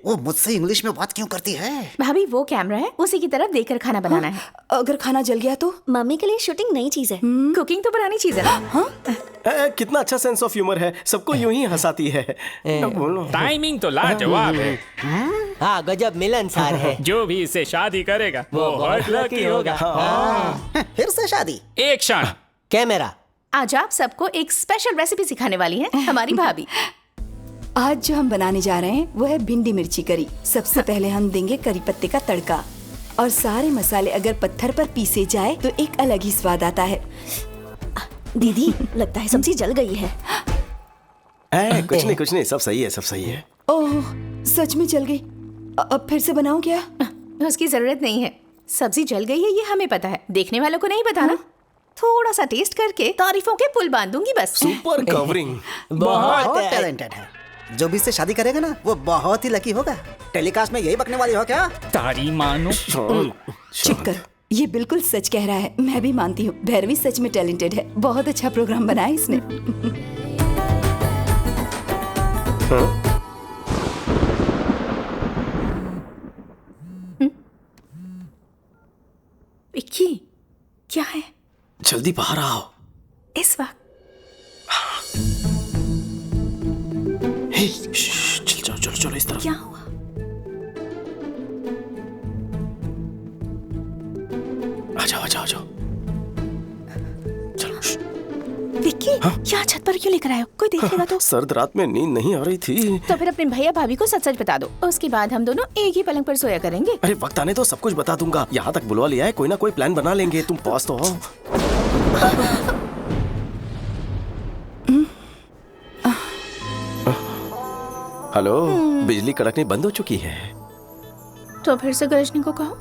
वो मुझसे इंग्लिश में बात क्यों करती है? भाभी वो कैमरा है, उसी की तरफ देखकर खाना बनाना है। अगर खाना जल गया तो? मम्मी के लिए शूटिंग नई चीज है। कुकिंग तो पुरानी चीज है ना। कितना अच्छा सेंस ऑफ ह्यूमर है, सबको यूं ही हंसाती है। टाइमिंग तो लाजवाब है। हाँ गजब मिलनसार है। जो भी इसे शादी करेगा वो बहुत लकी होगा। फिर से शादी? एक क्षण। कैमरा। आज आप सबको एक स्पेशल रेसिपी सिखाने वाली है हमारी भाभी। आज जो हम बनाने जा रहे हैं वो है भिंडी मिर्ची करी। सबसे पहले हम देंगे करी पत्ते का तड़का, और सारे मसाले अगर पत्थर पर पीसे जाए तो एक अलग ही स्वाद आता है। दीदी लगता है सब्जी जल गई है। कुछ नहीं, सब सही है, सब सही है। ओह, सच में जल गई। अब फिर से बनाऊं क्या? उसकी जरूरत नहीं है। सब्जी जल गई है ये हमें पता है, देखने वालों को नहीं पता ना। थोड़ा सा टेस्ट करके तारीफों के पुल बांध दूंगी बस। Super covering. बहुत टैलेंटेड है। जो भी इससे शादी करेगा ना वो बहुत ही लकी होगा। टेलीकास्ट में यही बकने वाली हो क्या? तारी मानो। चुप कर, ये बिल्कुल सच कह रहा है। मैं भी मानती हूँ भैरवी सच में टैलेंटेड है। बहुत अच्छा प्रोग्राम बनाया इसने। विक्की, क्या है? जल्दी बाहर आओ। इस वक्त? चलो इस तरफ। क्या हुआ? आ जाओ। चलो। विक्की, यहाँ छत पर क्यों लेकर आए हो? कोई देखेगा तो? सर्द रात में नींद नहीं आ रही थी। तो फिर अपने भैया भाभी को सच बता दो, उसके बाद हम दोनों एक ही पलंग पर सोया करेंगे। अरे वक्त आने तो सब कुछ बता दूंगा। यहाँ तक बुलवा लिया है, कोई ना कोई प्लान बना लेंगे। तुम पास तो आओ। हेलो, बिजली कड़कनी बंद हो चुकी है। तो फिर से गरजने को कहो।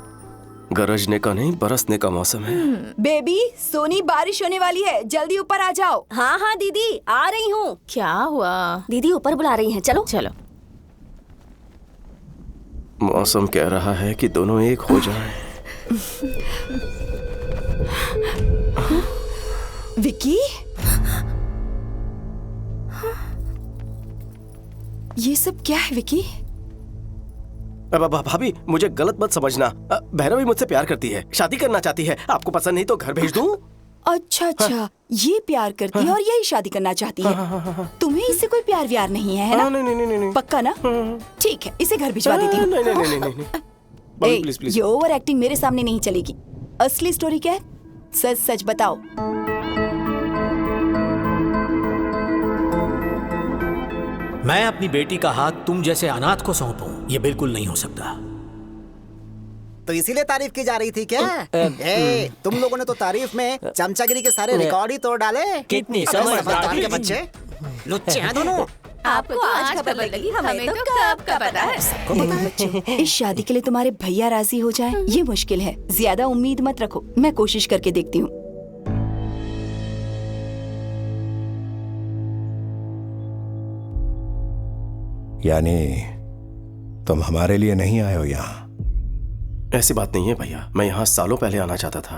गरजने का नहीं, बरसने का मौसम है। बेबी, सोनी बारिश होने वाली है, जल्दी ऊपर आ जाओ। हाँ दीदी आ रही हूँ। क्या हुआ? दीदी ऊपर बुला रही हैं, चलो। मौसम कह रहा है कि दोनों एक हो जाएं। विक्की, ये सब क्या है विक्की? भाभी, मुझे गलत मत समझना। भैरवी मुझसे प्यार करती है, शादी करना चाहती है। आपको पसंद नहीं तो घर भेज दूं? अच्छा, ये प्यार करती है और यही शादी करना चाहती है। तुम्हें इससे कोई प्यार व्यार नहीं है ना? नहीं। पक्का ना? ठीक है, इसे घर भिजवा देती हूँ। नहीं। प्लीज। ये ओवर एक्टिंग मेरे सामने नहीं चलेगी। असली स्टोरी क्या है? सच बताओ। मैं अपनी बेटी का हाथ तुम जैसे अनाथ को सौंपूं, ये बिल्कुल नहीं हो सकता। तो इसीलिए तारीफ की जा रही थी क्या? तुम लोगों ने तो तारीफ में चमचागिरी के सारे रिकॉर्ड ही तोड़ डाले। कितनी समझदार के बच्चे, लुच्चे हैं दोनों। आपको आज खबर लगी, हमें तो कब का पता है। इस शादी के लिए तुम्हारे भैया राजी हो जाएं, ये मुश्किल है। ज्यादा उम्मीद मत रखो, मैं कोशिश करके देखती हूँ। यानी तुम हमारे लिए नहीं आए हो यहाँ? ऐसी बात नहीं है भैया, मैं यहाँ सालों पहले आना चाहता था।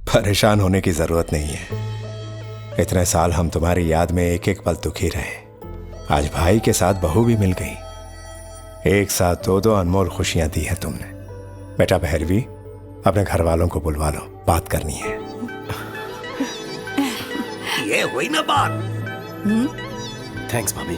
परेशान होने की जरूरत नहीं है। इतने साल हम तुम्हारी याद में एक एक पल दुखी रहे। आज भाई के साथ बहू भी मिल गई। एक साथ दो अनमोल खुशियां दी हैं तुमने। बेटा भैरवी, अपने घर वालों को बुलवा लो, बात करनी है। ये हुई ना बात। थैंक्स भाभी।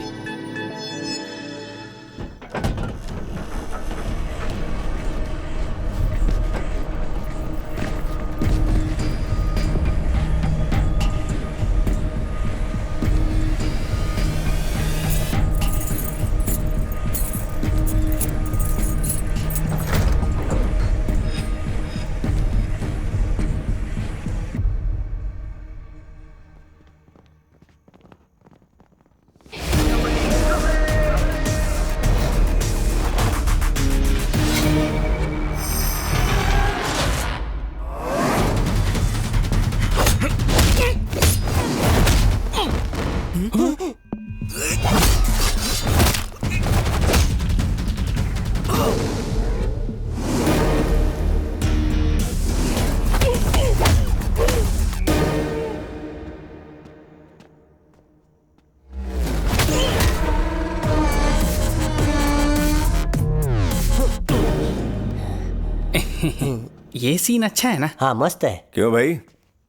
ये सीन अच्छा है ना? हाँ मस्त है। क्यों भाई,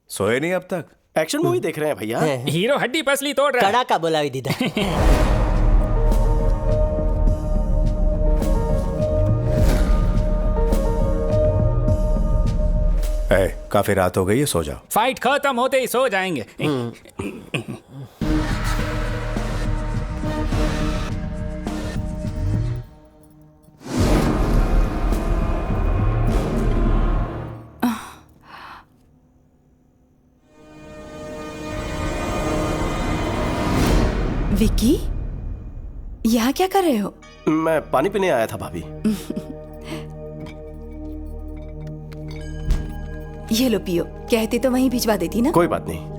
सोए नहीं अब तक? एक्शन मूवी देख रहे हैं भैया। हीरो हड्डी पसली तोड़ रहा है। कड़ा का बोला दीदा। काफी रात हो गई है, सो जाओ। फाइट खत्म होते ही सो जाएंगे। विक्की, यहाँ क्या कर रहे हो? मैं पानी पीने आया था भाभी। ये लो पियो, कहते तो वहीं भिजवा देती ना। कोई बात नहीं।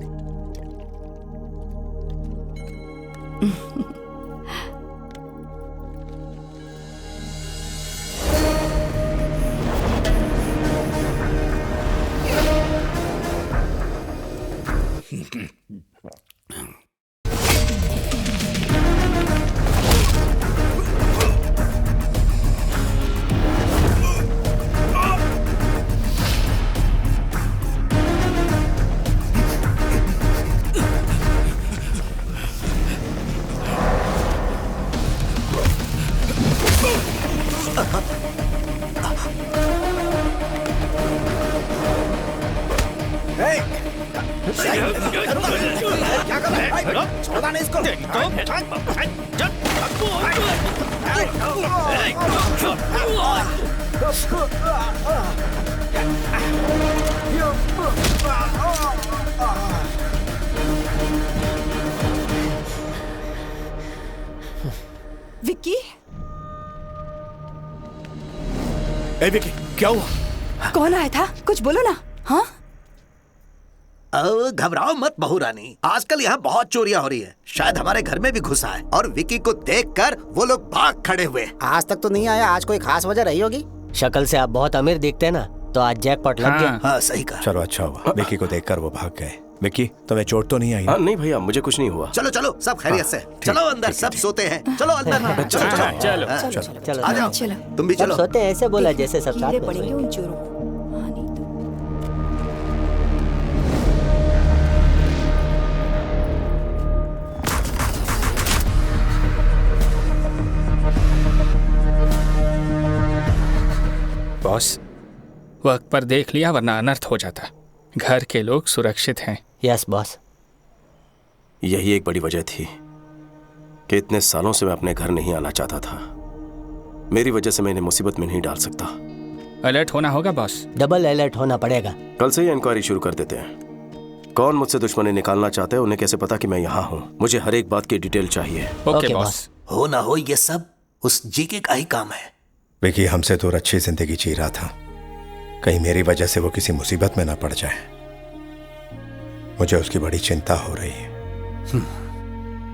छोड़ा नहीं इसको। विक्की, विक्की, क्या हुआ? कौन आया था? कुछ बोलो ना। हाँ, घबराओ मत बहू रानी, आजकल यहाँ बहुत चोरियां हो रही है। शायद हमारे घर में भी घुसा है और विक्की को देखकर वो लोग भाग खड़े हुए। आज तक तो नहीं आया, आज कोई खास वजह रही होगी। शक्ल से आप बहुत अमीर दिखते हैं ना, तो आज जैकपॉट लग गया। हाँ सही कहा। चलो अच्छा हुआ, विक्की को देखकर वो भाग गए। विक्की, तुम्हें चोट तो नहीं आई? नहीं भैया, मुझे कुछ नहीं हुआ। चलो चलो, सब खैरियत से। चलो अंदर, सब सोते हैं। चलो अंदर। चलो चलो चलो आ जाओ, चलो। तुम भी चलो। सोते हैं ऐसे बोला जैसे सब साथ में पड़ेंगे सोए। उन चोरों को। हाँ, नहीं तो। बॉस, वक्त पर देख लिया वरना अनर्थ हो जाता। घर के लोग सुरक्षित हैं। Yes boss. यही एक बड़ी वजह थी कि इतने सालों से मैं अपने घर नहीं आना चाहता था। मेरी वजह से मैं इन्हें मुसीबत में नहीं डाल सकता। अलर्ट होना होगा बॉस। डबल अलर्ट होना पड़ेगा। कल से ही इंक्वायरी शुरू कर देते हैं। कौन मुझसे दुश्मनी निकालना चाहते हैं, उन्हें कैसे पता कि मैं यहाँ हूँ? मुझे हर एक बात की डिटेल चाहिए। Okay boss. हो ना हो, ये सब उस जीके का ही काम है। विक्की हमसे दूर अच्छी जिंदगी जी रहा था, कहीं मेरी वजह से वो किसी मुसीबत में ना पड़ जाए। मुझे उसकी बड़ी चिंता हो रही है।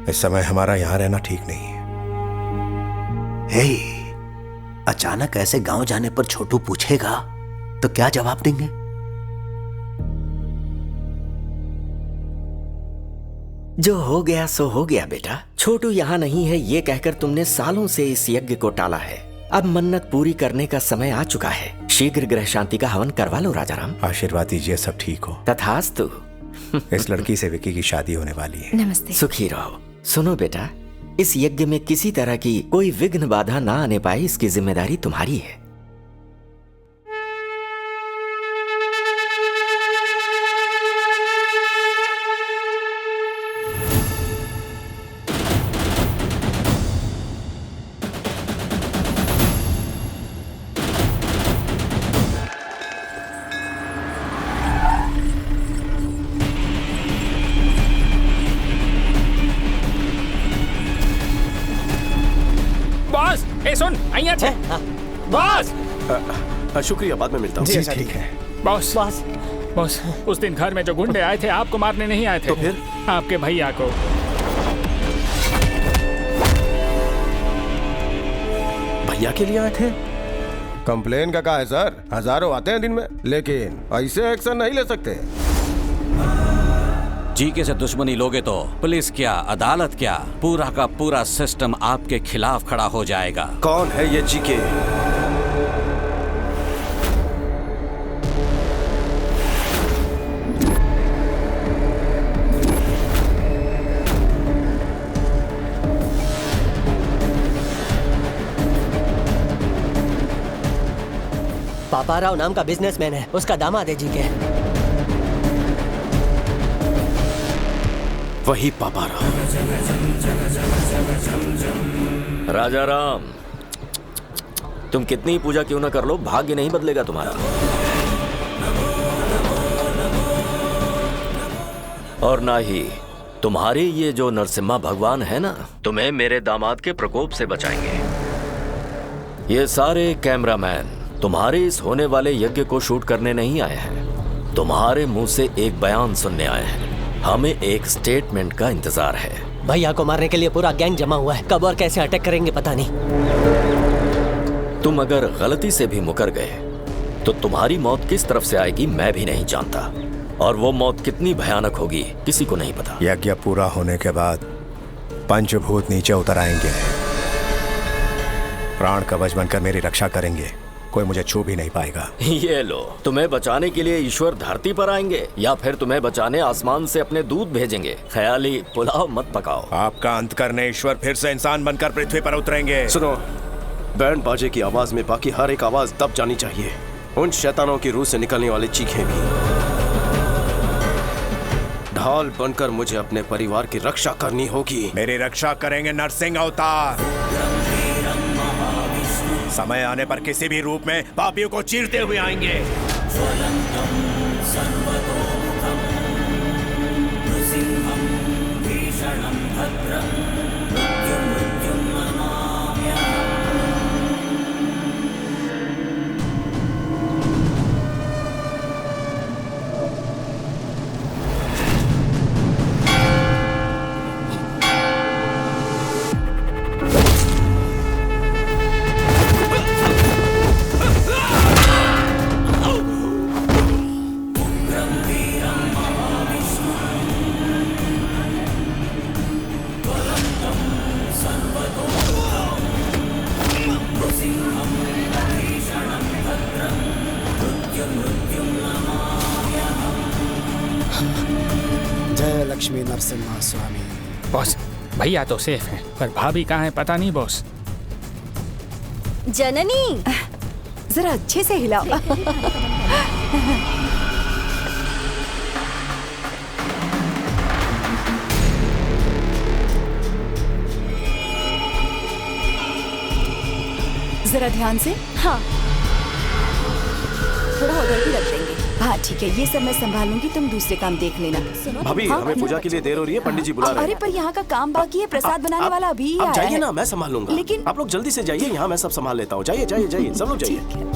इस समय हमारा यहाँ रहना ठीक नहीं है। हे, अचानक ऐसे गांव जाने पर छोटू पूछेगा तो क्या जवाब देंगे? जो हो गया सो हो गया बेटा। छोटू यहाँ नहीं है ये कहकर तुमने सालों से इस यज्ञ को टाला है। अब मन्नत पूरी करने का समय आ चुका है। शीघ्र ग्रह शांति का हवन करवा लो राजाराम। आशीर्वाद दीजिए सब ठीक हो। तथास्तु। इस लड़की से विक्की की शादी होने वाली है। नमस्ते। सुखी रहो। सुनो बेटा, इस यज्ञ में किसी तरह की कोई विघ्न बाधा ना आने पाए, इसकी जिम्मेदारी तुम्हारी है। बॉस, ए सुन, आइए अच्छे। बॉस, शुक्रिया, बाद में मिलता हूँ। जी ठीक है। बॉस, बॉस, उस दिन घर में जो गुंडे आए थे आपको मारने नहीं आए थे। तो फिर? आपके भैया को। भैया के लिए आए थे? कंप्लेन का है सर, हजारों आते हैं दिन में, लेकिन ऐसे एक्शन नहीं ले सकते। जीके से दुश्मनी लोगे तो पुलिस क्या, अदालत क्या, पूरा का पूरा सिस्टम आपके खिलाफ खड़ा हो जाएगा। कौन है ये जीके? पापा राव नाम का बिजनेसमैन है, उसका दामाद है जीके। वही पापा राम। राजा राम, तुम कितनी ही पूजा क्यों ना कर लो, भाग्य नहीं बदलेगा तुम्हारा। और ना ही तुम्हारे ये जो नरसिम्हा भगवान है ना, तुम्हें मेरे दामाद के प्रकोप से बचाएंगे। ये सारे कैमरामैन तुम्हारे इस होने वाले यज्ञ को शूट करने नहीं आए हैं, तुम्हारे मुंह से एक बयान सुनने आए हैं। हमें एक स्टेटमेंट का इंतजार है। भैया को मारने के लिए पूरा गैंग जमा हुआ है, कब और कैसे अटैक करेंगे पता नहीं। तुम अगर गलती से भी मुकर गए तो तुम्हारी मौत किस तरफ से आएगी मैं भी नहीं जानता, और वो मौत कितनी भयानक होगी किसी को नहीं पता। यज्ञ पूरा होने के बाद पंचभूत नीचे उतर आएंगे, प्राण कवच बनकर मेरी रक्षा करेंगे, कोई मुझे छू भी नहीं पाएगा। ये लो, तुम्हें बचाने के लिए ईश्वर धरती पर आएंगे या फिर तुम्हें बचाने आसमान से अपने दूत भेजेंगे। ख्याली पुलाव मत पकाओ। आपका अंत करने ईश्वर फिर से इंसान बनकर पृथ्वी पर उतरेंगे। सुनो, बैंड बाजे की आवाज में बाकी हर एक आवाज दब जानी चाहिए, उन शैतानों की रूह से निकलने वाली चीखें भी। ढाल बनकर मुझे अपने परिवार की रक्षा करनी होगी। मेरी रक्षा करेंगे नरसिंह अवतार। समय आने पर किसी भी रूप में पापियों को चीरते हुए आएंगे। जय लक्ष्मी नरसिम्हा स्वामी। बॉस, भैया तो सेफ हैं, पर भाभी कहाँ है पता नहीं बॉस। जननी, जरा अच्छे से हिलाओ। जरा ध्यान से। हाँ, थोड़ा उधर भी रख देंगे। हाँ ठीक है, ये सब मैं संभाल लूंगी, तुम दूसरे काम देख लेना। भाभी, हमें पूजा के लिए देर हो रही है, पंडित जी बुला रहे हैं। अरे पर यहाँ का काम बाकी है, प्रसाद बनाने वाला अभी ही आया है। जाइए ना, मैं संभाल लूंगा। लेकिन आप लोग जल्दी से जाइए, यहाँ मैं सब संभाल लेता हूँ। जाइए जाइए जाइए, सब लोग जाइए।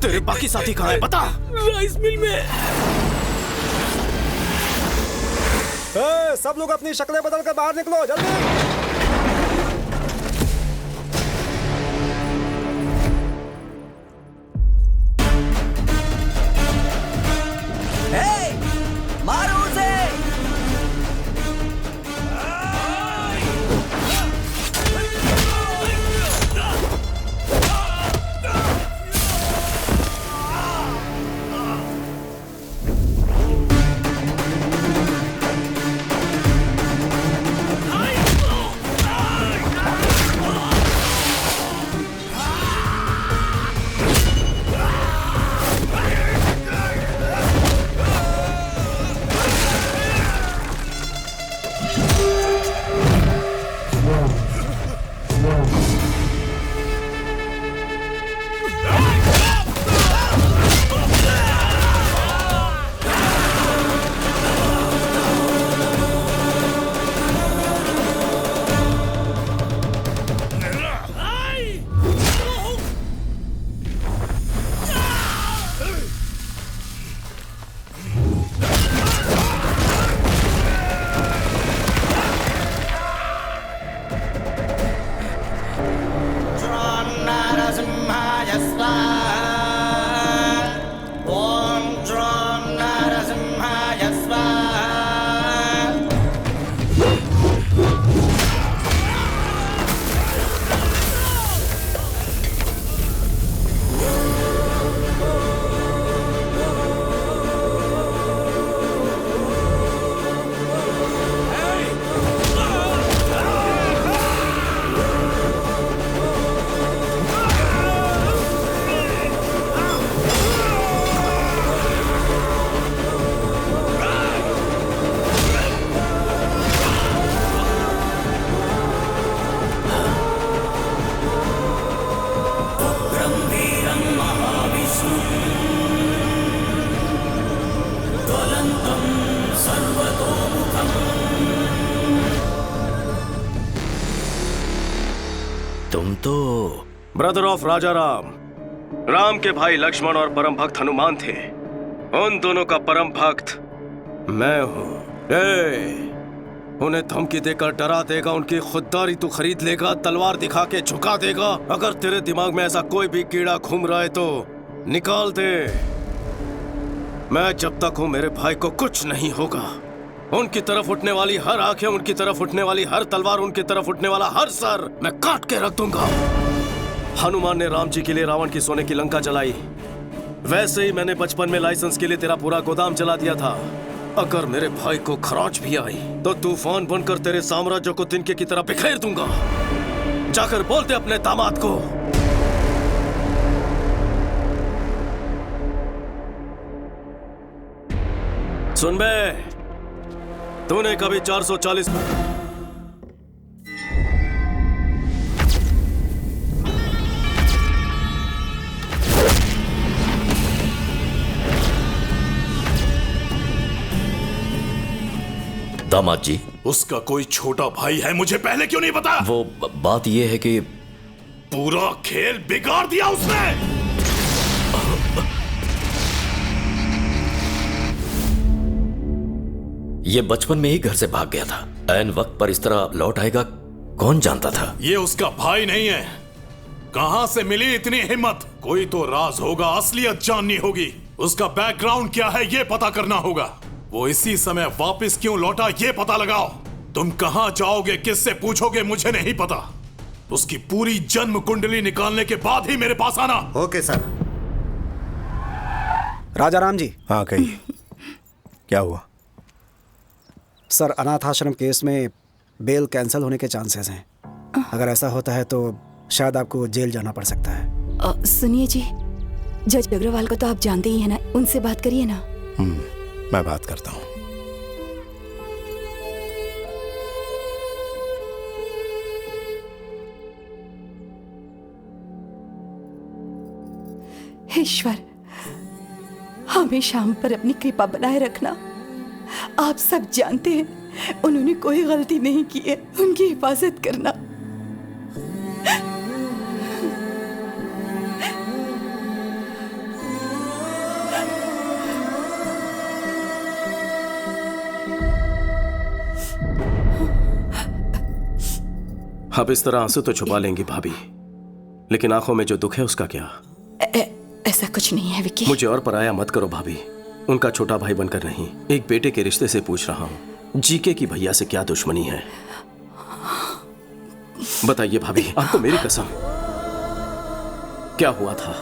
तेरे बाकी साथी कहाँ है बता। राइस मिल में। सब लोग अपनी शक्लें बदल कर बाहर निकलो जल्दी। मारो उसे। तुम तो ब्रदर ऑफ राजा राम, राम के भाई लक्ष्मण और परम भक्त हनुमान थे। उन दोनों का परम भक्त मैं हूँ। उन्हें धमकी देकर डरा देगा, उनकी खुददारी तू खरीद लेगा, तलवार दिखा के झुका देगा। अगर तेरे दिमाग में ऐसा कोई भी कीड़ा घूम रहा है तो निकाल दे। मैं जब तक हूँ मेरे भाई को कुछ नहीं होगा। उनकी तरफ उठने वाली हर आंखें, उनकी तरफ उठने वाली हर तलवार, उनकी तरफ उठने वाला हर सर मैं काट के रख दूंगा। हनुमान ने राम जी के लिए रावण की सोने की लंका जलाई, वैसे ही मैंने बचपन में लाइसेंस के लिए तेरा पूरा गोदाम जला दिया था। अगर मेरे भाई को खरोंच भी आई तो तूफान बनकर तेरे साम्राज्य को तिनके की तरह बिखेर दूंगा। जाकर बोलते अपने दामाद को। सुन बे, तूने कभी 440 दामाद जी, उसका कोई छोटा भाई है, मुझे पहले क्यों नहीं बताया? वो बात ये है कि पूरा खेल बिगाड़ दिया उसने। ये बचपन में ही घर से भाग गया था। ऐन वक्त पर इस तरह लौट आएगा कौन जानता था। ये उसका भाई नहीं है। कहां से मिली इतनी हिम्मत? कोई तो राज होगा, असलियत जाननी होगी। उसका बैकग्राउंड क्या है ये पता करना होगा। वो इसी समय वापस क्यों लौटा ये पता लगाओ। तुम कहां जाओगे, किससे पूछोगे, मुझे नहीं पता। उसकी पूरी जन्म कुंडली निकालने के बाद ही मेरे पास आना। Okay sir. राजा राम जी। हाँ कहिए, क्या हुआ? सर, अनाथ आश्रम केस में बेल कैंसिल होने के चांसेस हैं। अगर ऐसा होता है तो शायद आपको जेल जाना पड़ सकता है। सुनिए जी, जज अग्रवाल को तो आप जानते ही हैं ना, उनसे बात करिए ना। मैं बात करता हूँ। ईश्वर, हमेशा हम पर अपनी कृपा बनाए रखना। आप सब जानते हैं उन्होंने कोई गलती नहीं की है, उनकी हिफाजत करना। अब इस तरह आंसू तो छुपा लेंगी भाभी, लेकिन आंखों में जो दुख है उसका क्या? ऐसा कुछ नहीं है विकी। मुझे और पराया मत करो भाभी। उनका छोटा भाई बनकर नहीं, एक बेटे के रिश्ते से पूछ रहा हूँ। जीके की भैया से क्या दुश्मनी है? बताइए भाभी, आपको मेरी कसम, क्या हुआ था?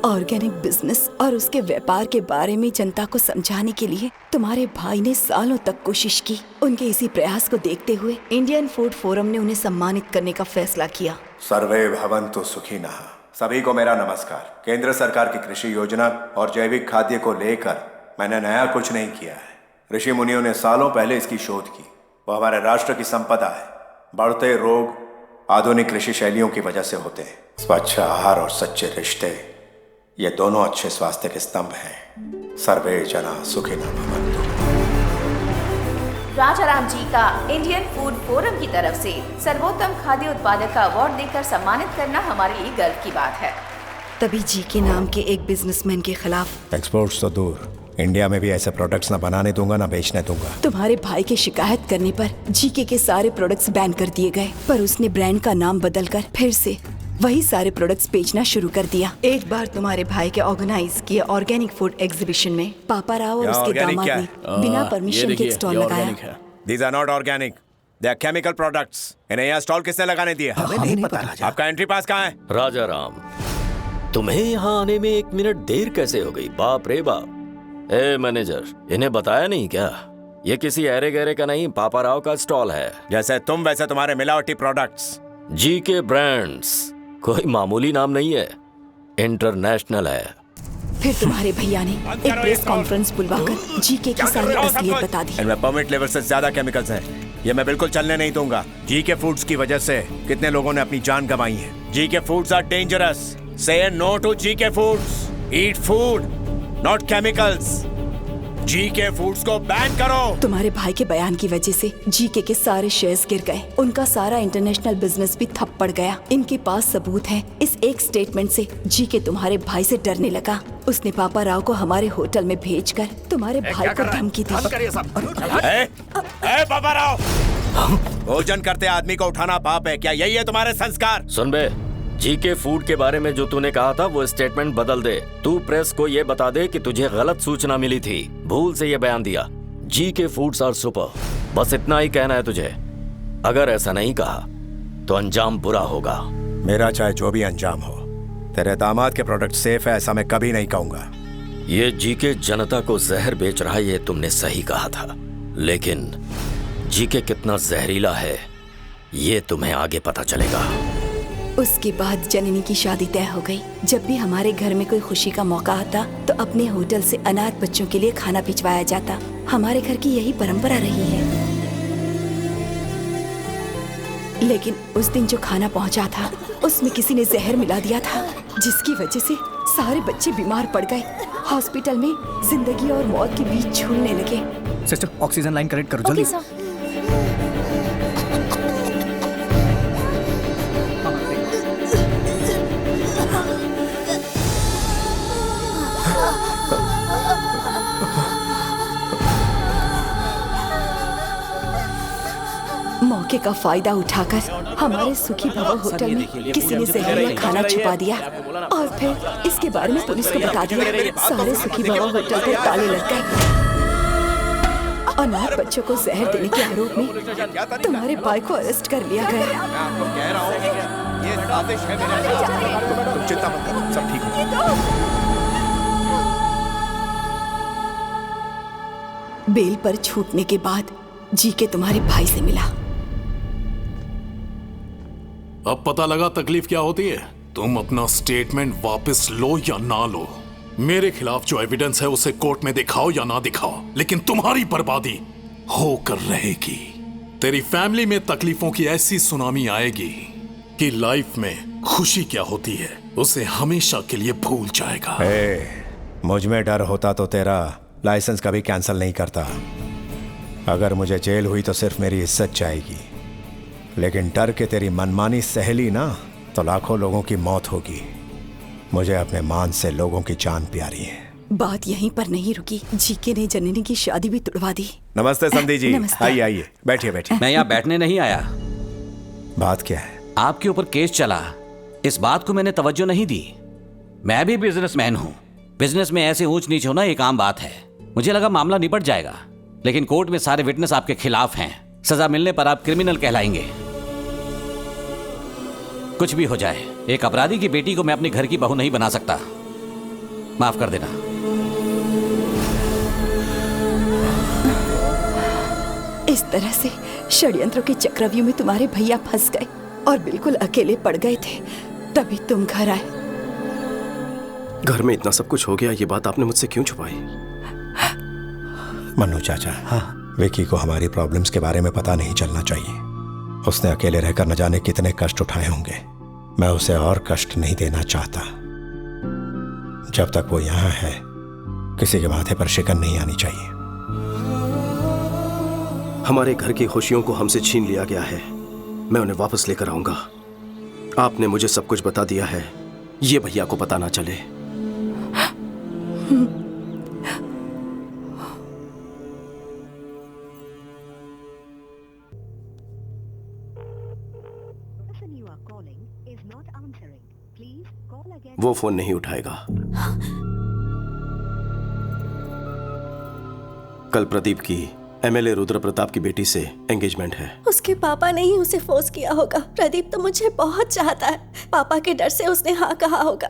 ऑर्गेनिक बिजनेस और उसके व्यापार के बारे में जनता को समझाने के लिए तुम्हारे भाई ने सालों तक कोशिश की। उनके इसी प्रयास को देखते हुए इंडियन फूड फोरम ने उन्हें सम्मानित करने का फैसला किया। सर्वे भवन्तु सुखिनः। सभी को मेरा नमस्कार। केंद्र सरकार की कृषि योजना और जैविक खाद्य को लेकर मैंने नया कुछ नहीं किया है। ऋषि मुनियों ने सालों पहले इसकी शोध की। वो हमारे राष्ट्र की संपदा है। बढ़ते रोग आधुनिक कृषि शैलियों की वजह से होते हैं। स्वच्छ आहार और सच्चे रिश्ते, ये दोनों अच्छे स्वास्थ्य के स्तंभ हैं। सर्वे जना सुखिनः भवन्तु। राजा राम जी का इंडियन फूड फोरम की तरफ से सर्वोत्तम खाद्य उत्पादक का अवार्ड देकर सम्मानित करना हमारे लिए गर्व की बात है। तभी जी के नाम के एक बिजनेसमैन के खिलाफ एक्सपोर्ट्स तो दूर, इंडिया में भी ऐसे प्रोडक्ट्स ना बनाने दूंगा ना बेचने दूंगा। तुम्हारे भाई की शिकायत करने पर जीके के सारे प्रोडक्ट्स बैन कर दिए गए, पर उसने ब्रांड का नाम बदलकर फिर से वही सारे प्रोडक्ट्स बेचना शुरू कर दिया। एक बार तुम्हारे भाई के ऑर्गेनाइज किए ऑर्गेनिक फूड एग्जीबिशन में पापा राव और उसके दामाद ने बिना परमिशन के स्टॉल लगाया। These are not organic. They are chemical products. इन्हें यहाँ स्टॉल किसने लगाने दिया? हमें नहीं पता राजा। आपका एंट्री पास कहाँ है? राजा राम, तुम्हें यहाँ आने में 1 मिनट देर कैसे हो गई? बाप रे बाप। ए मैनेजर, इन्हें बताया नहीं क्या? ये किसी ऐरे गहरे का नहीं, पापा राव का स्टॉल है। जैसे तुम वैसे तुम्हारे मिलावटी प्रोडक्ट्स। जी के ब्रांड्स कोई मामूली नाम नहीं है, इंटरनेशनल है। फिर तुम्हारे भैया ने एक प्रेस कॉन्फ्रेंस बुलवाकर जीके की सारी असलियत बता दी। इनमें परमिट लेवल से ज्यादा केमिकल्स हैं। ये मैं बिल्कुल चलने नहीं दूंगा। जीके फूड्स की वजह से कितने लोगों ने अपनी जान गंवाई है। GK foods are dangerous. Say no to GK foods. Eat food, not chemicals. GK foods को बैन करो। तुम्हारे भाई के बयान की वजह से जीके के सारे शेयर्स गिर गए, उनका सारा इंटरनेशनल बिजनेस भी ठप पड़ गया। इनके पास सबूत है। इस एक स्टेटमेंट से जीके तुम्हारे भाई से डरने लगा। उसने पापा राव को हमारे होटल में भेजकर तुम्हारे भाई को धमकी दी। पापा राव, भोजन करते आदमी को उठाना पाप है क्या? यही है तुम्हारे संस्कार? सुन बे, जीके फूड के बारे में जो तूने कहा था वो स्टेटमेंट बदल दे। तू प्रेस को ये बता दे कि तुझे गलत सूचना मिली थी, भूल से ये बयान दिया। जीके फूड्स आर सुपर, बस इतना ही कहना है तुझे। अगर ऐसा नहीं कहा तो अंजाम बुरा होगा। मेरा चाहे जो भी अंजाम हो, तेरे दामाद के प्रोडक्ट सेफ है ऐसा मैं कभी नहीं कहूंगा। ये जीके जनता को जहर बेच रहा है, ये तुमने सही कहा था, लेकिन जीके कितना जहरीला है ये तुम्हें आगे पता चलेगा। उसके बाद जननी की शादी तय हो गई। जब भी हमारे घर में कोई खुशी का मौका आता तो अपने होटल से अनाथ बच्चों के लिए खाना भिजवाया जाता। हमारे घर की यही परंपरा रही है। लेकिन उस दिन जो खाना पहुंचा था उसमें किसी ने जहर मिला दिया था, जिसकी वजह से सारे बच्चे बीमार पड़ गए। हॉस्पिटल में जिंदगी और मौत के बीच झूलने लगे। सिस्टर, ऑक्सीजन लाइन कनेक्ट करो जल्दी। मौके का फायदा उठाकर हमारे सुखी भव होटल में किसी ने जहरीला खाना छुपा दिया और फिर इसके बारे में पुलिस को बता दिया। सारे सुखी भव होटल पर ताले लग गए। अनाथ बच्चों को जहर देने के आरोप में तुम्हारे भाई को अरेस्ट कर लिया गया। तुम चिंता मत करो, सब ठीक होगा। बेल पर छूटने के बाद जीके तुम्हारे भाई से मिला। अब पता लगा तकलीफ क्या होती है। तुम अपना स्टेटमेंट वापस लो या ना लो, मेरे खिलाफ जो एविडेंस है उसे कोर्ट में दिखाओ या ना दिखाओ, लेकिन तुम्हारी बर्बादी होकर रहेगी। तेरी फैमिली में तकलीफों की ऐसी सुनामी आएगी कि लाइफ में खुशी क्या होती है उसे हमेशा के लिए भूल जाएगा। मुझ में डर होता तो तेरा लाइसेंस कभी कैंसिल नहीं करता। अगर मुझे जेल हुई तो सिर्फ मेरी इज्जत जाएगी, लेकिन डर के तेरी मनमानी सहेली ना तो लाखों लोगों की मौत होगी। मुझे अपने मान से लोगों की जान प्यारी है। बात यहीं पर नहीं रुकी। जीके ने जननी की शादी भी तुड़वा दी। नमस्ते संधि जी, नमस्ते। आइए आइए, बैठिए बैठिए। मैं यहाँ बैठने नहीं आया। बात क्या है? आपके ऊपर केस चला, इस बात को मैंने तवज्जो नहीं दी। मैं भी बिजनेसमैन हूँ, बिजनेस में ऐसे ऊंच नीच होना एक आम बात है। मुझे लगा मामला निपट जाएगा, लेकिन कोर्ट में सारे विटनेस आपके खिलाफ हैं। सजा मिलने पर आप क्रिमिनल कहलाएंगे। कुछ भी हो जाए, एक अपराधी की बेटी को मैं अपने घर की बहू नहीं बना सकता। माफ कर देना। इस तरह से षड्यंत्रों के चक्रव्यूह में तुम्हारे भैया फंस गए और बिल्कुल अकेले पड़ गए थे, तभी तुम घर आए। घर में इतना सब कुछ हो गया, ये बात आपने मुझसे क्यों छुपाई? मन्नू चाचा, हाँ, विकी को हमारी प्रॉब्लम्स के बारे में पता नहीं चलना चाहिए। उसने अकेले रहकर न जाने कितने कष्ट उठाए होंगे। मैं उसे और कष्ट नहीं देना चाहता। जब तक वो यहाँ है, किसी के माथे पर शिकन नहीं आनी चाहिए। हमारे घर की खुशियों को हमसे छीन लिया गया है, मैं उन्हें वापस लेकर आऊंगा। आपने मुझे सब कुछ बता दिया है, ये भैया को पता ना चले। वो फोन नहीं उठाएगा। कल प्रदीप की एमएलए रुद्र प्रताप की बेटी से एंगेजमेंट है। उसके पापा ने ही उसे फोर्स किया होगा। प्रदीप तो मुझे बहुत चाहता है, पापा के डर से उसने हाँ कहा होगा।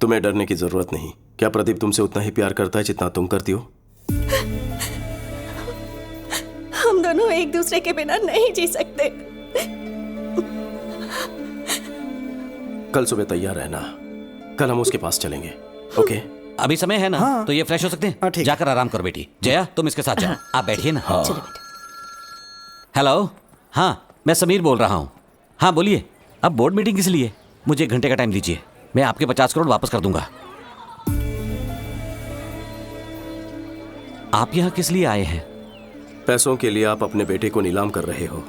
तुम्हें डरने की जरूरत नहीं। क्या प्रदीप तुमसे उतना ही प्यार करता है जितना तुम करती हो? हम दोनों एक दूसरे के बिना नहीं जी सकते। कल सुबह तैयार रहना, कल हम उसके पास चलेंगे। ओके? अभी समय है ना? हाँ। तो ये फ्रेश हो सकते हैं? जाकर आराम करो बेटी। जया, तुम इसके साथ जाओ। आप बैठिए ना। हाँ। हेलो, हाँ, मैं समीर बोल रहा हूँ। हाँ बोलिए। अब बोर्ड मीटिंग किस लिए? मुझे 1 घंटे का टाइम दीजिए, मैं आपके 50 करोड़ वापस कर दूंगा। आप यहाँ किस लिए आए हैं? पैसों के लिए आप अपने बेटे को नीलाम कर रहे हो।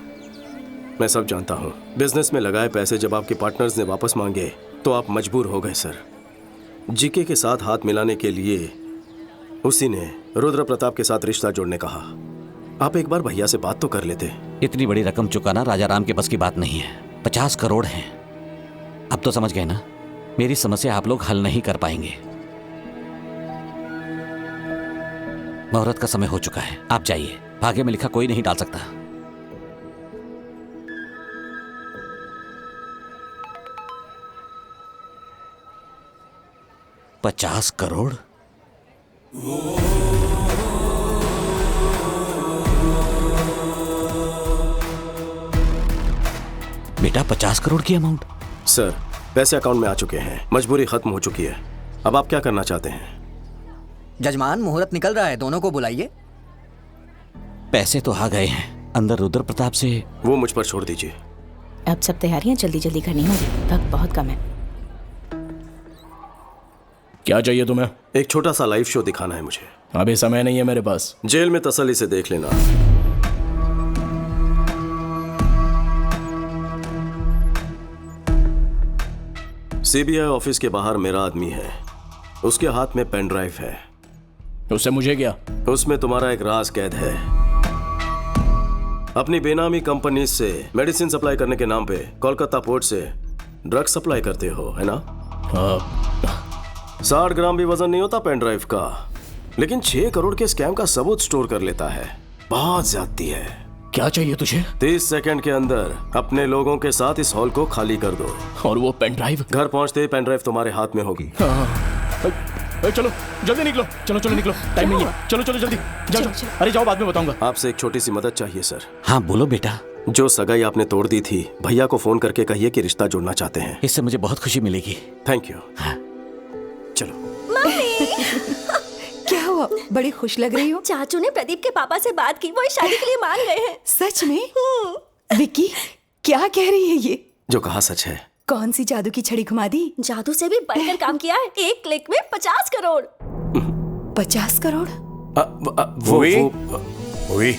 मैं सब जानता हूँ। बिजनेस में लगाए पैसे जब आपके पार्टनर्स ने वापस मांगे तो आप मजबूर हो गए सर। जीके के साथ हाथ मिलाने के लिए उसी ने रुद्र प्रताप के साथ रिश्ता जोड़ने कहा। आप एक बार भैया से बात तो कर लेते। इतनी बड़ी रकम चुकाना राजा राम के बस की बात नहीं है। 50 करोड़ हैं। अब तो समझ गए ना, मेरी समस्या आप लोग हल नहीं कर पाएंगे। मुहूर्त का समय हो चुका है, आप जाइए। भाग्य में लिखा कोई नहीं डाल सकता। $50 करोड़? बेटा 50 करोड़ की अमाउंट? सर पैसे अकाउंट में आ चुके हैं, मजबूरी खत्म हो चुकी है। अब आप क्या करना चाहते हैं? जजमान, मुहूर्त निकल रहा है, दोनों को बुलाइए। पैसे तो आ गए हैं, अंदर रुद्र प्रताप से। वो मुझ पर छोड़ दीजिए। अब सब तैयारियां जल्दी जल्दी करनी होगी, वक्त बहुत कम है। क्या चाहिए तुम्हें? एक छोटा सा लाइव शो दिखाना है मुझे। अभी समय नहीं है मेरे पास। जेल में तसल्ली से देख लेना। सीबीआई ऑफिस के बाहर मेरा आदमी है, उसके हाथ में पेन ड्राइव है। उससे मुझे क्या? उसमें तुम्हारा एक राज कैद है। अपनी बेनामी कंपनी से मेडिसिन सप्लाई करने के नाम पे कोलकाता पोर्ट से ड्रग सप्लाई करते हो, है ना? हाँ। 60 ग्राम भी वजन नहीं होता पेन ड्राइव का, लेकिन 6 करोड़ के स्कैम का सबूत स्टोर कर लेता है। बहुत ज्यादती है। क्या चाहिए तुझे? 30 सेकंड के अंदर अपने लोगों के साथ इस हॉल को खाली कर दो। और वो पेन ड्राइव? घर पहुंचते ही पेन ड्राइव तुम्हारे हाथ में होगी। चलो जल्दी निकलो, चलो चलो निकलो, टाइम नहीं है। चलो चलो जल्दी जाओ। अरे जाओ, बाद में बताऊंगा। आपसे एक छोटी सी मदद चाहिए सर। हाँ बोलो बेटा। जो सगाई आपने तोड़ दी थी, भैया को फोन करके कहिए कि रिश्ता जोड़ना चाहते हैं। इससे मुझे बहुत खुशी मिलेगी। Thank you. हाँ। चलो। क्या हुआ, बड़ी खुश लग रही हो? चाचू ने प्रदीप के पापा से बात की, वो इस शादी के लिए मान गए हैं। सच में? विक्की क्या कह रही है ये? जो कहा सच है। कौन सी जादू की छड़ी घुमा दी? जादू से भी बढ़कर काम किया है। एक क्लिक में 50 करोड़। 50 करोड़? वो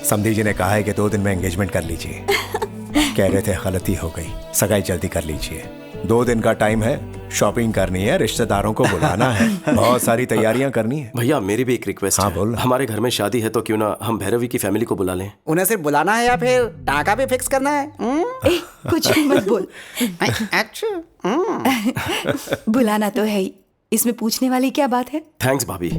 समधी जी ने कहा है कि 2 दिन में एंगेजमेंट कर लीजिए। कह रहे थे गलती हो गई, सगाई जल्दी कर लीजिए। 2 दिन का टाइम है, शॉपिंग करनी है, रिश्तेदारों को बुलाना है, बहुत सारी तैयारियां करनी है। भैया मेरी भी एक रिक्वेस्ट है। बोल। हमारे घर में शादी है तो क्यों ना हम भैरवी की फैमिली को बुला लें। उन्हें सिर्फ बुलाना है या फिर टाका भी फिक्स करना है? ए, कुछ भी मत बोल। बुलाना तो है ही, इसमें पूछने वाली क्या बात है? थैंक्स भाभी।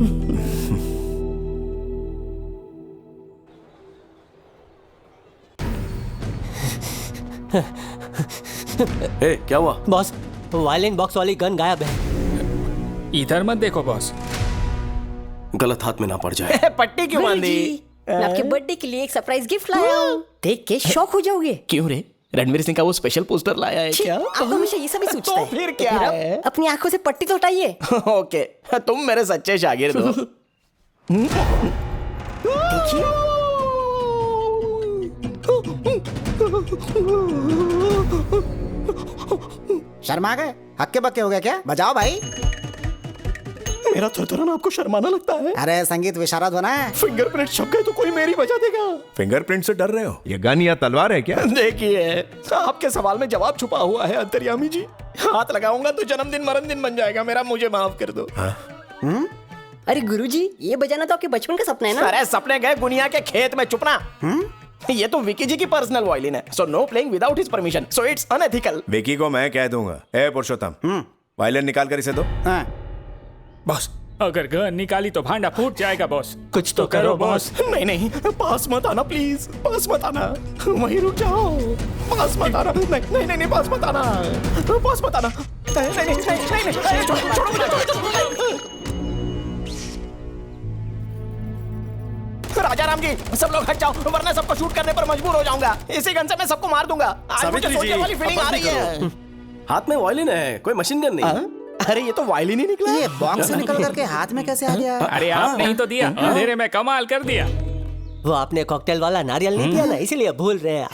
ए, क्या हुआ? बॉस, वायलिन बॉक्स वाली गन गायब है। इधर मत देखो बॉस, गलत हाथ में ना पड़ जाए। पट्टी क्यों बांधी? मैं आपके बर्थडे के लिए एक सरप्राइज गिफ्ट लाया हूँ, देख के शॉक हो जाओगे। क्यों रे? रणवीर सिंह का वो स्पेशल पोस्टर लाया है क्या? आप हमेशा ये सभी सोचते हैं। फिर क्या है? अपनी आंखों से पट्टी तो हटाइए। ओके, तुम मेरे सच्चे शागिर्द हो। देखिए। शर्मा गए? हक्के बक्के हो गए क्या? बजाओ भाई। मेरा थरथराना आपको शर्माना लगता है? अरे संगीत विशारद होना है। फिंगरप्रिंट छप गए तो कोई मेरी बजा देगा। फिंगरप्रिंट से डर रहे हो? ये गन या तलवार है क्या? देखिए, आपके सवाल में जवाब छुपा हुआ है अंतर्यामी जी। हाथ लगाऊंगा तो जन्मदिन मरणदिन बन जाएगा मेरा, मुझे माफ कर दो। अरे गुरुजी, ये बजाना तो आपके बचपन का सपना है ना? अरे सपने गए गुनिया के खेत में, चुपना। ये तो विकी जी की पर्सनल वायलिन है, so know playing without his permission, so it's unethical. Vicky को मैं कह दूंगा। ए पुरुषोत्तम, वायलिन निकाल कर इसे दो। बॉस, अगर गन निकाली तो भांडा फूट जाएगा बॉस। कुछ तो करो बॉस। नहीं नहीं, पास मत आना प्लीज, पास मत आना, वहीं रुक जाओ। पास मत आना। नहीं नहीं नहीं, पास मत आना, पास मत आना। नहीं नहीं नहीं नहीं, छोड़ो मुझे। राजा राम जी, सब लोग हट जाओ, वरना सबको शूट करने पर मजबूर हो जाऊंगा। इसी गन से मैं सबको मार दूंगा। आज मुझे सोचने वाली फीलिंग आ रही है। हाथ में वायलिन है, कोई मशीन गन नहीं। अरे ये तो वायलिन ही निकला। ये बॉक्स से निकल करके हाथ में कैसे आ गया? अरे आपने ही तो दिया, अंधेरे में कमाल कर दिया। वो आपने कॉकटेल वाला नारियल नहीं दिया ना, इसीलिए भूल रहे हैं।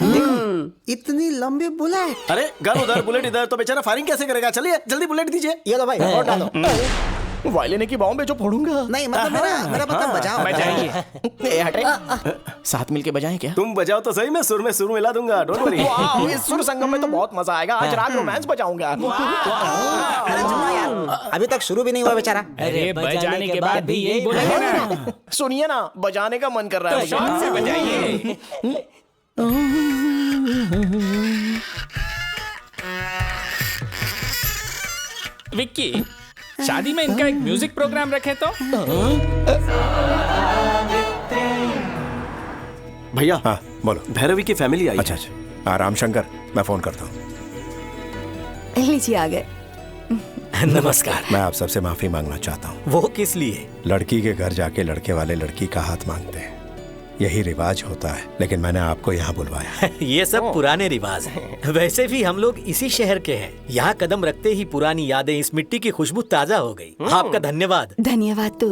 इतनी लंबी बुलेट। अरे गन उधर, बुलेट इधर, तो बेचारा फायरिंग कैसे करेगा? चलिए जल्दी बुलेट दीजिए। ये लो भाई, और डालो। वायलिन की बाहों में जो फोड़ूंगा। नहीं मतलब मेरा मतलब बजाओ। बजाइए। हटे। साथ मिलके बजाएं क्या? तुम बजाओ तो सही, मैं सुर में सुर मिला दूंगा, डोंट वरी। वाह, इस सुर संगम में तो बहुत मजा आएगा। आज राग रोमांस बजाऊंगा। अभी तक शुरू भी नहीं हुआ बेचारा। अरे बजाने के बाद भी यही बोलेंगे ना। सुनिए ना, बजाने का मन कर रहा है। शान से बजाइए। विक्की, शादी में इनका एक म्यूजिक प्रोग्राम रखे तो? भैया। हाँ बोलो। भैरवी की फैमिली आई। अच्छा अच्छा, राम शंकर, मैं फोन करता हूँ। लीजिए आ गए। नमस्कार। मैं आप सबसे माफी मांगना चाहता हूँ। वो किस लिए? लड़की के घर जाके लड़के वाले लड़की का हाथ मांगते हैं, यही रिवाज होता है, लेकिन मैंने आपको यहाँ बुलवाया। ये सब पुराने रिवाज हैं। वैसे भी हम लोग इसी शहर के हैं। यहाँ कदम रखते ही पुरानी यादें, इस मिट्टी की खुशबू ताजा हो गई। आपका धन्यवाद। धन्यवाद तो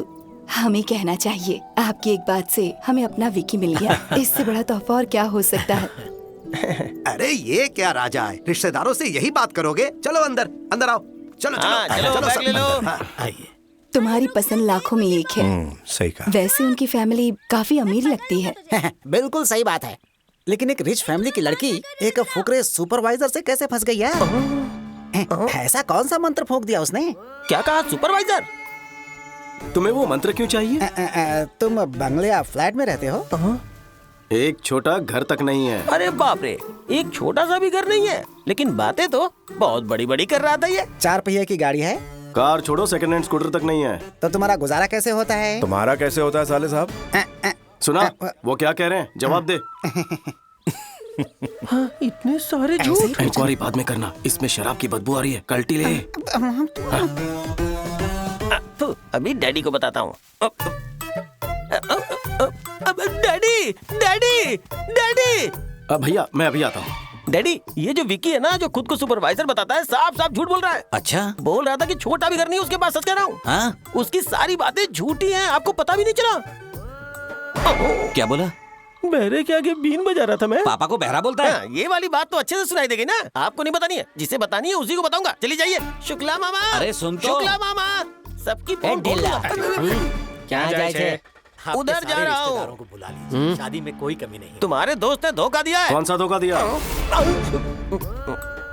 हमें कहना चाहिए। आपकी एक बात से हमें अपना विकी मिल गया। इससे बड़ा तोहफा और क्या हो सकता है? अरे ये क्या राजा है, रिश्तेदारों से यही बात करोगे? चलो अंदर अंदर आओ। चलो चलो बैग ले लो। आइए। तुम्हारी पसंद लाखों में एक है। सही कहा। वैसे उनकी फैमिली काफी अमीर लगती है। बिल्कुल सही बात है, लेकिन एक रिच फैमिली की लड़की एक फुकरे सुपरवाइजर से कैसे फंस गई है? ऐसा कौन सा मंत्र फूंक दिया उसने? क्या कहा सुपरवाइजर? तुम्हें वो मंत्र क्यों चाहिए? तुम बंगले या फ्लैट में रहते हो? एक छोटा घर तक नहीं है। अरे बाप रे, एक छोटा सा भी घर नहीं है, लेकिन बातें तो बहुत बड़ी बड़ी कर रहा था ये। 4 पहिए की गाड़ी है। कार छोड़ो, सेकंड हैंड स्कूटर तक नहीं है। तो तुम्हारा गुजारा कैसे होता है? तुम्हारा कैसे होता है साले साहब? सुना वो क्या कह रहे हैं, जवाब दे। हाँ, इतने सारे झूठ। इंक्वायरी बाद में करना, इसमें शराब की बदबू आ रही है, कल्टी ले। तो अभी डैडी को बताता हूँ। Daddy daddy daddy. भैया मैं अभी आता हूँ। डैडी, ये जो विकी है ना, जो खुद को सुपरवाइजर बताता है, साफ साफ झूठ बोल रहा है। अच्छा? बोल रहा था कि छोटा भी घर नहीं उसके पास। सच कह रहा हूँ। हाँ? उसकी सारी बातें झूठी हैं, आपको पता भी नहीं चला। क्या बोला? बहरे के आगे बीन बजा रहा था मैं। पापा को बहरा बोलता है? ये वाली बात तो अच्छे से सुनाई देगी ना। आपको नहीं बतानी है, जिसे बतानी है उसी को बताऊंगा। चलिए जाइए। शुक्ला मामा। अरे सुन तो। शुक्ला मामा, सबकी क्या जाए? उधर जा रहा हूँ। को बुला लीजिए। शादी में कोई कमी नहीं। तुम्हारे दोस्त ने धोखा दिया है। कौन सा धोखा दिया?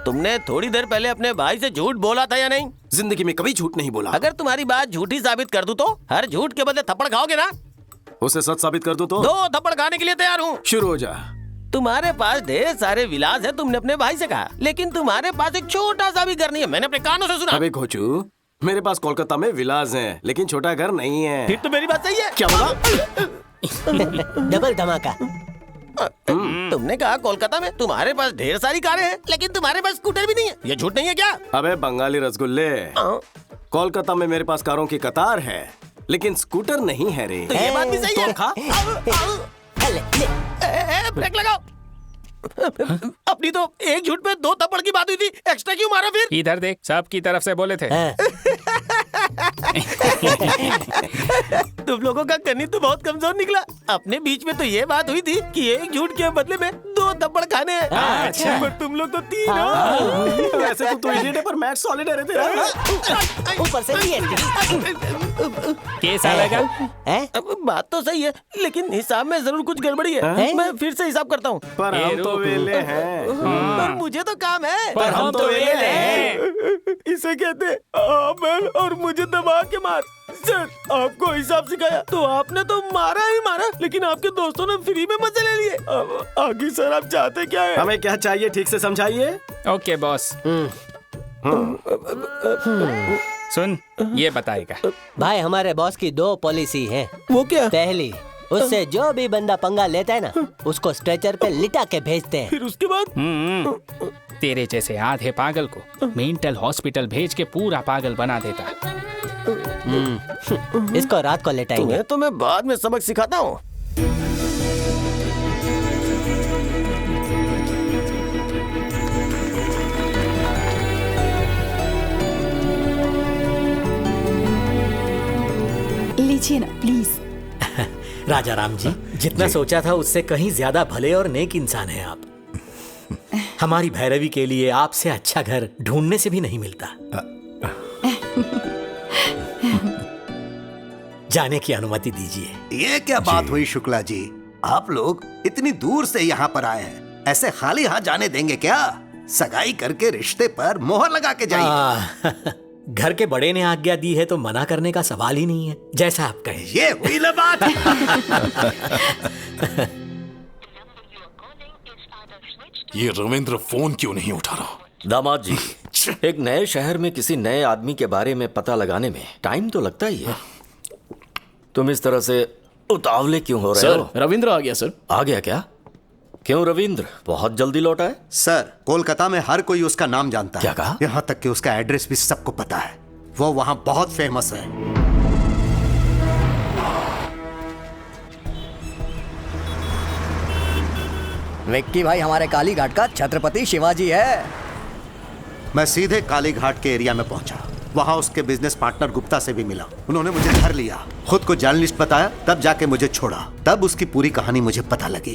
तुमने थोड़ी देर पहले अपने भाई से झूठ बोला था या नहीं? जिंदगी में कभी झूठ नहीं बोला। अगर तुम्हारी बात झूठी साबित कर दूं तो हर झूठ के बदले थप्पड़ खाओगे ना? उसे सच साबित कर दो तो? 2 थप्पड़ खाने के लिए तैयार हूँ। शुरू हो जा। तुम्हारे पास ढेर सारे विलास है, तुमने अपने भाई से कहा, लेकिन तुम्हारे पास एक छोटा सा भी घर नहीं है। मैंने अपने कानों से सुना। अबे घोचू, मेरे पास कोलकाता में विलास हैं, लेकिन छोटा घर नहीं है। फिर तो मेरी बात सही है। क्या बोला? डबल धमाका। तुमने कहा कोलकाता में तुम्हारे पास ढेर सारी कारें हैं, लेकिन तुम्हारे पास स्कूटर भी नहीं है। ये झूठ नहीं है क्या? अबे बंगाली रसगुल्ले, कोलकाता में मेरे पास कारों की कतार है, लेकिन स्कूटर नहीं है रे। तो ये बात भी सही है। खा। ब्रेक लगाओ। अपनी तो एक झूठ पे 2 थप्पड़ की बात हुई थी, एक्स्ट्रा क्यों मारा फिर? इधर देख, सब की तरफ से बोले थे। तुम लोगों का कन्नी तो बहुत कमजोर निकला। अपने बीच में तो ये बात हुई थी कि एक झूठ के बदले में 2 थप्पड़ खाने हैं। अच्छा। पर तुम लोग तो 3 हो। वैसे तो इडियट है, पर मैथ सॉलिड है तेरा। ऊपर से केस आएगा। बात तो सही है, लेकिन हिसाब में जरूर कुछ गड़बड़ी है। मैं फिर से हिसाब करता हूँ। पर हम तो वेले हैं। पर मुझे तो काम है। पर हम तो वेले हैं। इसे कहते हैं और मुझे दबा के मार। सर, आपको हिसाब सिखाया तो आपने तो मारा ही मारा, लेकिन आपके दोस्तों ने फ्री में मजे ले लिए। अब आगे सर आप चाहते क्या है? हमें क्या चाहिए ठीक से समझाइए। Okay boss. सुन, ये बताएगा। भाई हमारे बॉस की 2 पॉलिसी है। वो क्या? पहली, उससे जो भी बंदा पंगा लेता है ना, उसको स्ट्रेचर पे लिटा के भेजते हैं। फिर उसके बाद तेरे जैसे आधे पागल को मेंटल हॉस्पिटल भेज के पूरा पागल बना देता। इसको रात को लेटाएंगे। तो मैं बाद में सबक सिखाता हूँ। लीजिए ना प्लीज। राजा राम जी, जितना सोचा था उससे कहीं ज्यादा भले और नेक इंसान हैं आप। हमारी भैरवी के लिए आपसे अच्छा घर ढूंढने से भी नहीं मिलता। जाने की अनुमति दीजिए। ये क्या बात हुई शुक्ला जी, आप लोग इतनी दूर से यहाँ पर आए हैं, ऐसे खाली हाथ जाने देंगे क्या? सगाई करके रिश्ते पर मोहर लगा के जाइए। घर के बड़े ने आज्ञा दी है तो मना करने का सवाल ही नहीं है, जैसा आप कहें। ये हुई ना बात। ये रविंद्र फोन क्यों नहीं उठा रहा? दामाद जी, एक नए शहर में किसी नए आदमी के बारे में पता लगाने में टाइम तो लगता ही है। तुम इस तरह से उतावले क्यों हो रहे हो? रविंद्र आ गया सर। आ गया क्या? क्यों रविंद्र बहुत जल्दी लौटा है? सर, कोलकाता में हर कोई उसका नाम जानता है। क्या कहा? यहाँ तक कि उसका एड्रेस भी सबको पता है। वो वहाँ बहुत फेमस है। विक्की भाई हमारे काली घाट का छत्रपति शिवाजी है। मैं सीधे काली घाट के एरिया में पहुंचा। वहाँ उसके बिजनेस पार्टनर गुप्ता से भी मिला। उन्होंने मुझे धर लिया, खुद को जर्नलिस्ट बताया, तब जाके मुझे छोड़ा। तब उसकी पूरी कहानी मुझे पता लगी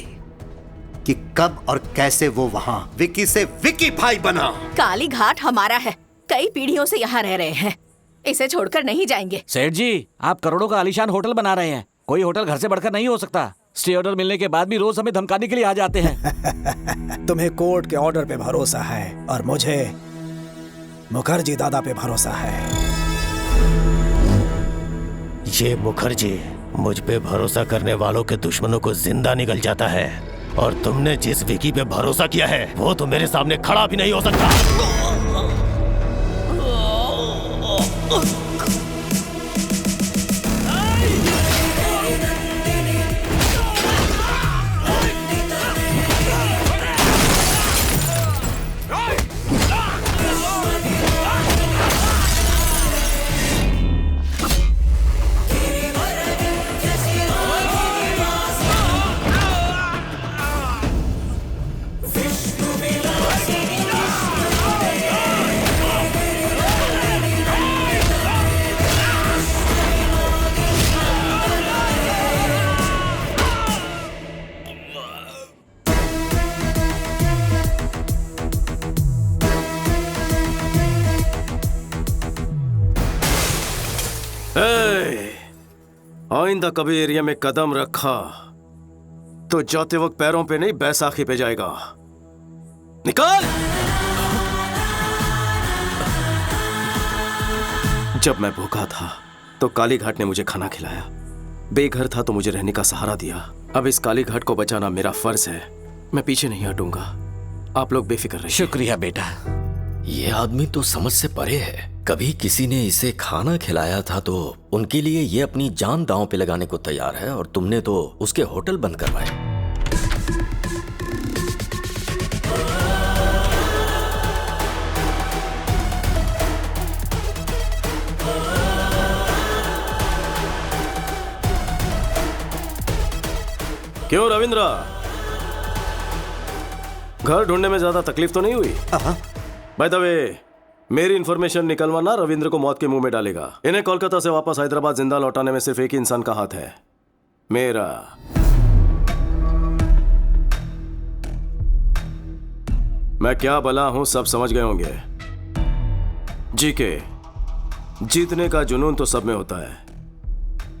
कि कब और कैसे वो वहाँ विक्की से विक्की भाई बना। काली घाट हमारा है, कई पीढ़ियों से यहाँ रह रहे हैं, इसे छोड़कर नहीं जाएंगे। सेठ जी, आप करोड़ों का आलीशान होटल बना रहे हैं, कोई होटल घर से बढ़कर नहीं हो सकता। स्टे ऑर्डर मिलने के बाद भी रोज हमें धमकाने के लिए आ जाते हैं। तुम्हें कोर्ट के ऑर्डर पे भरोसा है और मुझे मुखर्जी दादा पे भरोसा है। ये मुखर्जी मुझ पे भरोसा करने वालों के दुश्मनों को जिंदा निकल जाता है, और तुमने जिस विकी पे भरोसा किया है वो तो मेरे सामने खड़ा भी नहीं हो सकता। आइंदा कभी एरिया में कदम रखा तो जाते वक्त पैरों पे नहीं बैसाखी पे जाएगा। निकाल। जब मैं भूखा था तो काली घाट ने मुझे खाना खिलाया, बेघर था तो मुझे रहने का सहारा दिया। अब इस काली घाट को बचाना मेरा फर्ज है, मैं पीछे नहीं हटूंगा। आप लोग बेफिक्र रहिए। शुक्रिया बेटा। ये आदमी तो समझ से परे है। कभी किसी ने इसे खाना खिलाया था तो उनके लिए ये अपनी जान दांव पे लगाने को तैयार है, और तुमने तो उसके होटल बंद करवाए। क्यों रविंद्र, घर ढूंढने में ज्यादा तकलीफ तो नहीं हुई? बाय द वे, मेरी इंफॉर्मेशन निकलवाना रविंद्र को मौत के मुंह में डालेगा। इन्हें कोलकाता से वापस हैदराबाद जिंदा लौटाने में सिर्फ एक ही इंसान का हाथ है, मेरा। मैं क्या भला हूं सब समझ गए होंगे। जी के जीतने का जुनून तो सब में होता है,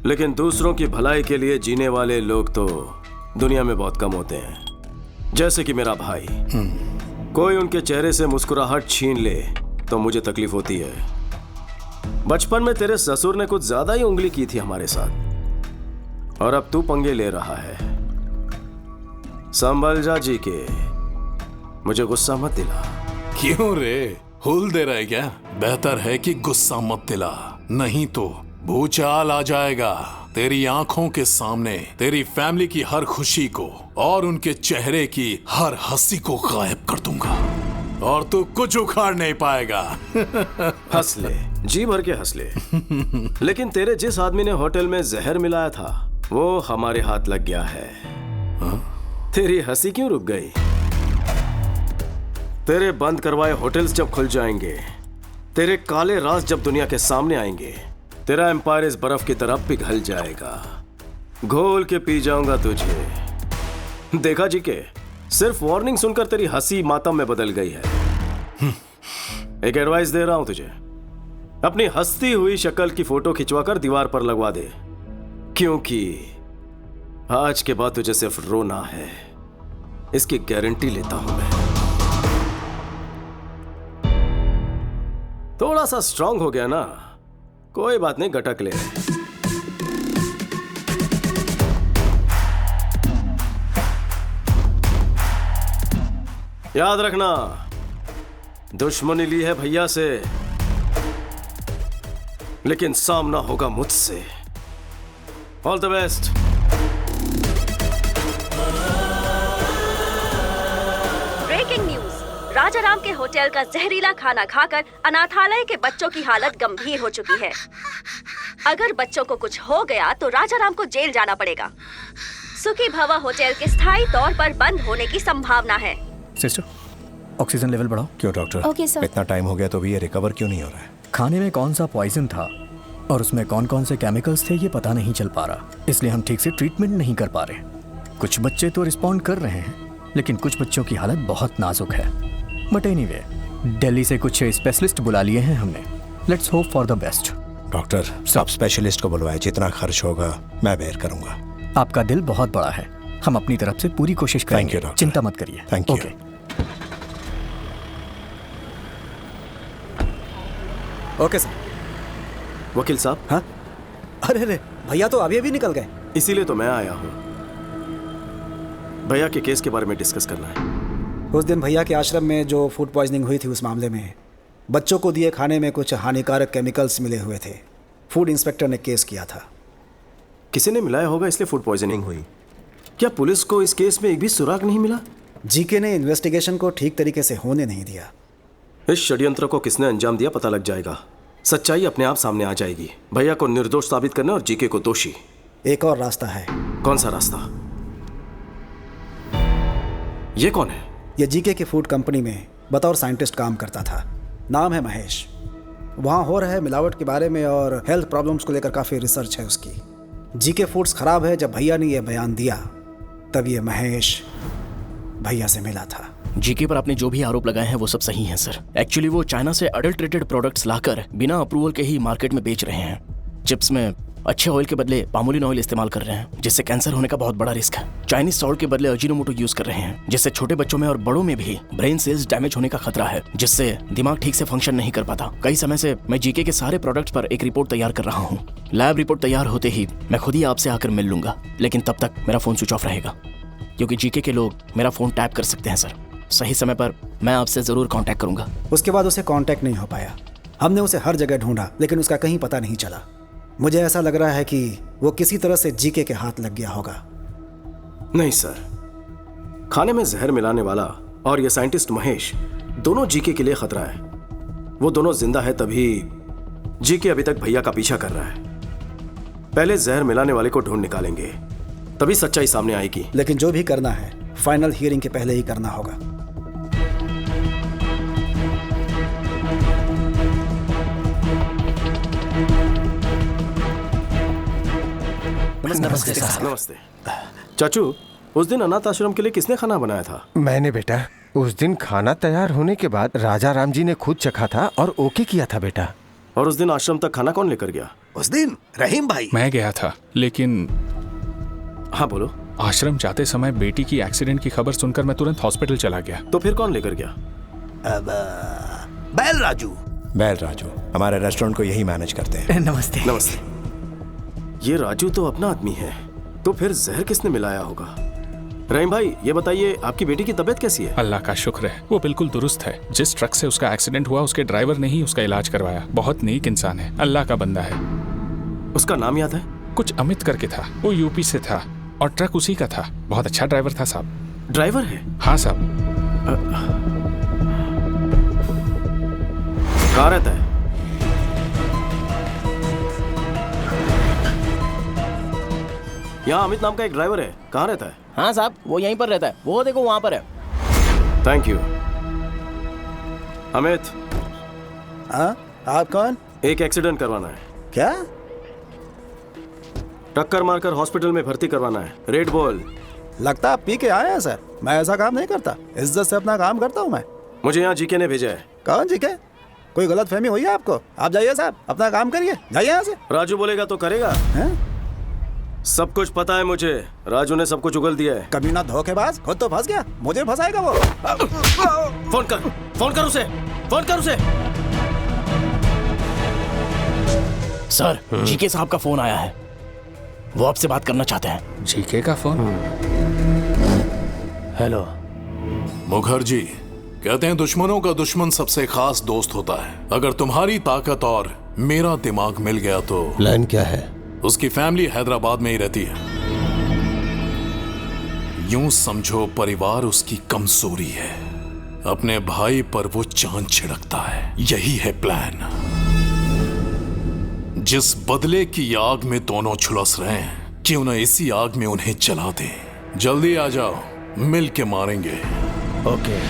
लेकिन दूसरों की भलाई के लिए जीने वाले लोग तो दुनिया में बहुत कम होते हैं। जैसे कि मेरा भाई, कोई उनके चेहरे से मुस्कुराहट छीन ले तो मुझे तकलीफ होती है। बचपन में तेरे ससुर ने कुछ ज्यादा ही उंगली की थी हमारे साथ, और अब तू पंगे ले रहा है। संभल जा जी के, मुझे गुस्सा मत दिला। क्यों रे, हुल दे रहा है क्या? बेहतर है कि गुस्सा मत दिला, नहीं तो भूचाल आ जाएगा। तेरी आंखों के सामने तेरी फैमिली की हर खुशी को और उनके चेहरे की हर हंसी को गायब कर दूंगा, और तू कुछ उखाड़ नहीं पाएगा। हंस ले, जी भर के हंस ले। लेकिन तेरे जिस आदमी ने होटल में जहर मिलाया था वो हमारे हाथ लग गया है। तेरी हंसी क्यों रुक गई? तेरे बंद करवाए होटल्स जब खुल जाएंगे, तेरे काले राज जब दुनिया के सामने आएंगे, तेरा एम्पायर इस बर्फ की तरफ पिघल जाएगा। घोल के पी जाऊंगा तुझे। देखा जी के, सिर्फ वार्निंग सुनकर तेरी हंसी मातम में बदल गई है। एक एडवाइस दे रहा हूं तुझे, अपनी हंसती हुई शक्ल की फोटो खिंचवाकर दीवार पर लगवा दे। क्योंकि आज के बाद तुझे सिर्फ रोना है, इसकी गारंटी लेता हूं मैं। थोड़ा सा स्ट्रांग हो गया ना, कोई बात नहीं, गटक ले। याद रखना, दुश्मनी ली है भैया से, लेकिन सामना होगा मुझसे। All the best. Breaking news, Rajaram के होटल का जहरीला खाना खाकर अनाथालय के बच्चों की हालत गंभीर हो चुकी है। अगर बच्चों को कुछ हो गया तो राजाराम को जेल जाना पड़ेगा। सुखी भवा होटल के स्थायी तौर पर बंद होने की संभावना है। सिस्टर, ऑक्सीजन लेवल बढ़ाओ। क्यों डॉक्टर? Okay sir. इतना टाइम हो गया तो भी ये रिकवर क्यों नहीं हो रहा है? खाने में कौन सा पॉइजन था और उसमें कौन कौन से केमिकल्स थे ये पता नहीं चल पा रहा, इसलिए हम ठीक से ट्रीटमेंट नहीं कर पा रहे। कुछ बच्चे तो रिस्पॉन्ड कर रहे हैं, लेकिन कुछ बच्चों की हालत बहुत नाजुक है। बट एनीवे, दिल्ली से कुछ स्पेशलिस्ट बुला लिए हैं हमने। Let's hope for the best. Doctor, सब स्पेशलिस्ट को बुलवाए, जितना खर्च होगा मैं बेयर करूंगा। आपका दिल बहुत बड़ा है, हम अपनी तरफ से पूरी कोशिश करेंगे। Thank you doctor. चिंता मत करिए। Thank you. Okay sir. वकील साहब। हाँ? अरे रे, भैया तो अभी निकल गए। इसीलिए तो मैं आया हूं, भैया के केस के बारे में डिस्कस करना है। उस दिन भैया के आश्रम में जो फूड पॉइजनिंग हुई थी, उस मामले में बच्चों को दिए खाने में कुछ हानिकारक केमिकल्स मिले हुए थे। फूड इंस्पेक्टर ने केस किया था। किसी ने मिलाया होगा, इसलिए फूड पॉइजनिंग हुई। क्या पुलिस को इस केस में एक भी सुराग नहीं मिला? जीके ने इन्वेस्टिगेशन को ठीक तरीके से होने नहीं दिया। इस षड्यंत्र को किसने अंजाम दिया पता लग जाएगा, सच्चाई अपने आप सामने आ जाएगी। भैया को निर्दोष साबित करना और जीके को दोषी। एक और रास्ता है। कौन सा रास्ता? ये कौन है? ये जीके की फूड कंपनी में बतौर साइंटिस्ट काम करता था। नाम है महेश। वहाँ हो रहे मिलावट के बारे में और हेल्थ प्रॉब्लम्स को लेकर काफ़ी रिसर्च है उसकी। जीके फूड्स खराब है। जब भैया ने यह बयान दिया तब ये महेश भैया से मिला था। जीके पर आपने जो भी आरोप लगाए हैं वो सब सही हैं सर। एक्चुअली वो चाइना से अडल्ट्रेटेड प्रोडक्ट्स लाकर बिना अप्रूवल के ही मार्केट में बेच रहे हैं। चिप्स में अच्छे ऑयल के बदले पामोलिन ऑयल इस्तेमाल कर रहे हैं, जिससे कैंसर होने का बहुत बड़ा रिस्क है। चाइनीज सॉल्ट के बदले अजीनोमोटो यूज कर रहे हैं, जिससे छोटे बच्चों में और बड़ों में भी ब्रेन सेल्स डैमेज होने का खतरा है, जिससे दिमाग ठीक से फंक्शन नहीं कर पाता। कई समय से मैं जीके के सारे प्रोडक्ट्स पर एक रिपोर्ट तैयार कर रहा हूँ। लैब रिपोर्ट तैयार होते ही मैं खुद ही आपसे आकर मिल लूंगा, लेकिन तब तक मेरा फोन स्विच ऑफ रहेगा, क्योंकि जीके के लोग मेरा फोन टैप कर सकते हैं सर। सही समय पर मैं आपसे जरूर कांटेक्ट करूंगा। उसके बाद उसे कांटेक्ट नहीं हो पाया। हमने उसे हर जगह ढूंढा, लेकिन उसका कहीं पता नहीं चला। मुझे ऐसा लग रहा है कि वो किसी तरह से जीके के हाथ लग गया होगा। नहीं सर, खाने में जहर मिलाने वाला और ये साइंटिस्ट महेश दोनों जीके के लिए खतरा है। वो दोनों जिंदा है तभी जीके अभी तक भैया का पीछा कर रहा है। पहले जहर मिलाने वाले को ढूंढ निकालेंगे, तभी सच्चाई सामने आएगी। लेकिन जो भी करना है फाइनल हियरिंग के पहले ही करना होगा। नमस्ते साहब। नमस्ते चाचू, उस दिन अनाथ आश्रम के लिए किसने खाना बनाया था? मैंने बेटा। उस दिन खाना तैयार होने के बाद राजा राम जी ने खुद चखा था और ओके किया था बेटा। और उस दिन आश्रम तक खाना कौन लेकर गया? उस दिन रहीम भाई। मैं गया था, लेकिन हाँ बोलो। आश्रम जाते समय बेटी की एक्सीडेंट की खबर सुनकर मैं तुरंत हॉस्पिटल चला गया। तो फिर कौन लेकर गया? बैल राजू। बैल राजू हमारे रेस्टोरेंट को यही मैनेज करते हैं। नमस्ते। नमस्ते। ये राजू तो अपना आदमी है, तो फिर जहर किसने मिलाया होगा? रहीम भाई, ये बताइए आपकी बेटी की तबीयत कैसी है? अल्लाह का शुक्र है, वो बिल्कुल दुरुस्त है। जिस ट्रक से उसका एक्सीडेंट हुआ उसके ड्राइवर ने ही उसका इलाज करवाया। बहुत नेक इंसान है, अल्लाह का बंदा है। उसका नाम याद है? कुछ अमित करके था। वो यूपी से था और ट्रक उसी का था। बहुत अच्छा ड्राइवर था साहब। ड्राइवर है? हाँ साहब। कहाँ रहता है? यहाँ अमित नाम का एक ड्राइवर है, कहाँ रहता है? हाँ साहब, वो यहीं पर रहता है। वो देखो वहाँ पर है। Thank you. अमित। हाँ, आप कौन? एक एक्सीडेंट करवाना है। क्या? टक्कर मारकर हॉस्पिटल में भर्ती करवाना है। रेड बोल। लगता है आप पी के आए हैं सर। मैं ऐसा काम नहीं करता, इज्जत से अपना काम करता हूँ मैं। मुझे यहाँ जीके ने भेजा है। कौन जीके? कोई गलत फहमी हुई है आपको? आप जाइए साहब, अपना काम करिए, जाइए यहाँ से। राजू बोलेगा तो करेगा। सब कुछ पता है मुझे। राजू ने सब कुछ उगल दिया है। कमीना धोखेबाज, खुद तो फंस गया, मुझे फंसाएगा वो। फोन कर उसे। सर, जीके साहब का फोन आया है, वो आपसे बात करना चाहते हैं। जीके का फोन? हेलो। मुखर्जी, कहते हैं दुश्मनों का दुश्मन सबसे खास दोस्त होता है। अगर तुम्हारी ताकत और मेरा दिमाग मिल गया तो प्लान क्या है? उसकी फैमिली हैदराबाद में ही रहती है। यूं समझो परिवार उसकी कमजोरी है, अपने भाई पर वो चांद छिड़कता है। यही है प्लान। जिस बदले की आग में दोनों झुलस रहे हैं, क्यों ना इसी आग में उन्हें जला दे। जल्दी आ जाओ, मिल के मारेंगे। Okay.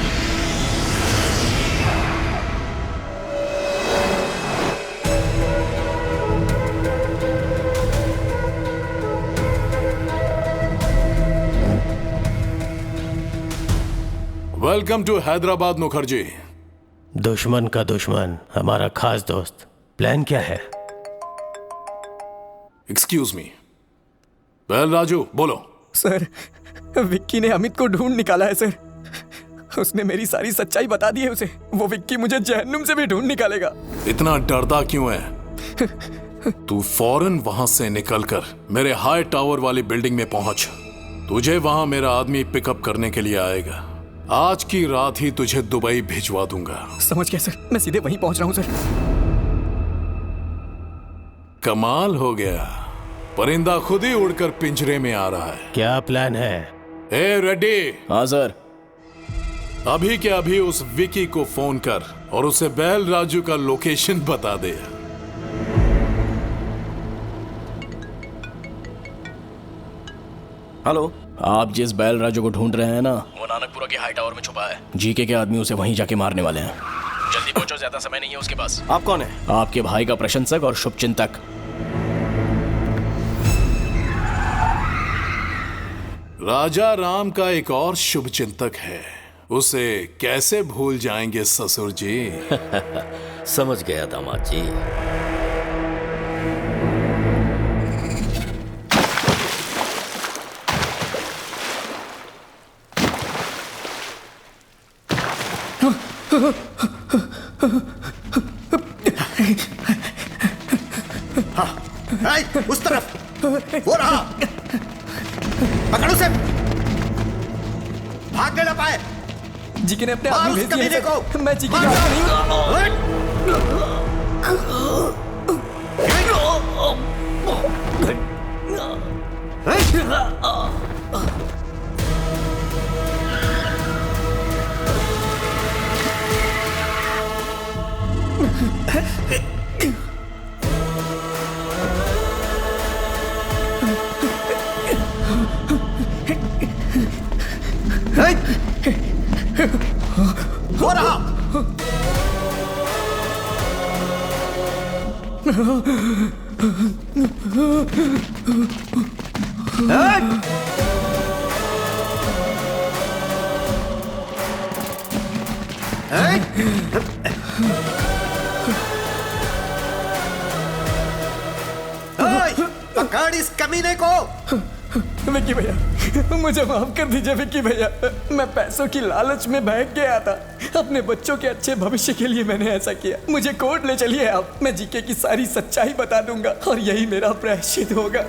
Welcome to Hyderabad Mukherjee. दुश्मन का दुश्मन हमारा खास दोस्त। प्लान क्या है? Excuse me. वेल राजू, बोलो। सर, विक्की ने अमित को ढूंढ निकाला है सर। उसने मेरी सारी सच्चाई बता दी है उसे। वो विक्की मुझे जहन्नुम से भी ढूंढ निकालेगा। इतना डरता क्यों है? तू फौरन वहां से निकलकर मेरे हाई टावर वाली बिल्डिंग में पहुंच। तुझे वहां मेरा आदमी पिकअप करने के लिए आएगा। आज की रात ही तुझे दुबई भिजवा दूंगा। समझ गया सर, मैं सीधे वहीं पहुंच रहा हूं सर। कमाल हो गया, परिंदा खुद ही उड़कर पिंजरे में आ रहा है। क्या प्लान है? ए रेड्डी। हाँ सर। अभी के अभी उस विकी को फोन कर और उसे बैल राजू का लोकेशन बता दे। हेलो। आप जिस बैल राजू को ढूंढ रहे हैं ना, वो नानकपुरा के हाई टावर में छुपा है। जीके के आदमी उसे वहीं जाके मारने वाले हैं। जल्दी पहुंचो, ज्यादा समय नहीं है उसके पास। आप कौन है? आपके भाई का प्रशंसक और शुभचिंतक। राजा राम का एक और शुभचिंतक है, उसे कैसे भूल जाएंगे ससुर जी। समझ गया दामाद जी। हाँ, उस तरफ वो रहा। पकड़ो उसे, भागने ना पाए। जीके ने अपने आदमी भेज दिए हैं। मैं जीके का आदमी वो रहा। पकड़ इस कमीने को। विक्की भैया, मुझे माफ कर दीजिए विक्की भैया। मैं पैसों की लालच में बहक गया था। अपने बच्चों के अच्छे भविष्य के लिए मैंने ऐसा किया। मुझे कोर्ट ले चलिए आप, मैं जीके की सारी सच्चाई बता दूंगा और यही मेरा प्रायश्चित होगा।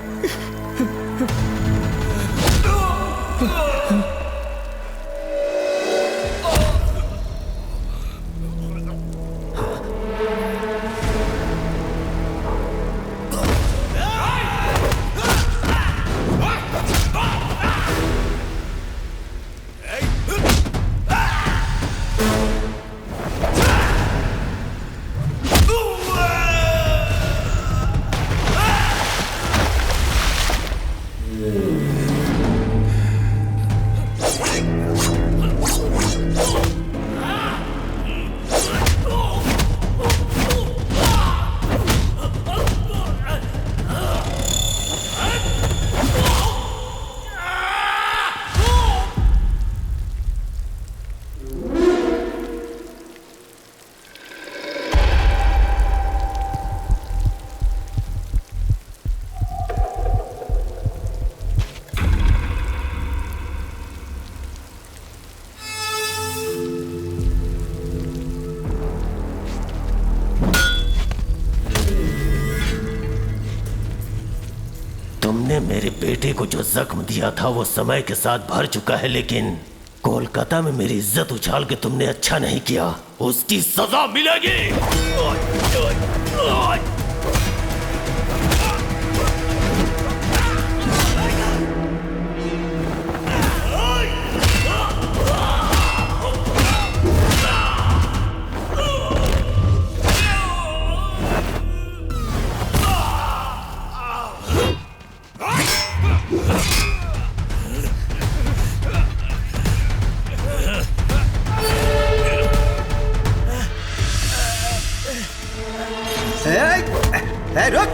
मेरे बेटे को जो जख्म दिया था वो समय के साथ भर चुका है, लेकिन कोलकाता में मेरी इज्जत उछाल के तुमने अच्छा नहीं किया, उसकी सजा मिलेगी। रुक।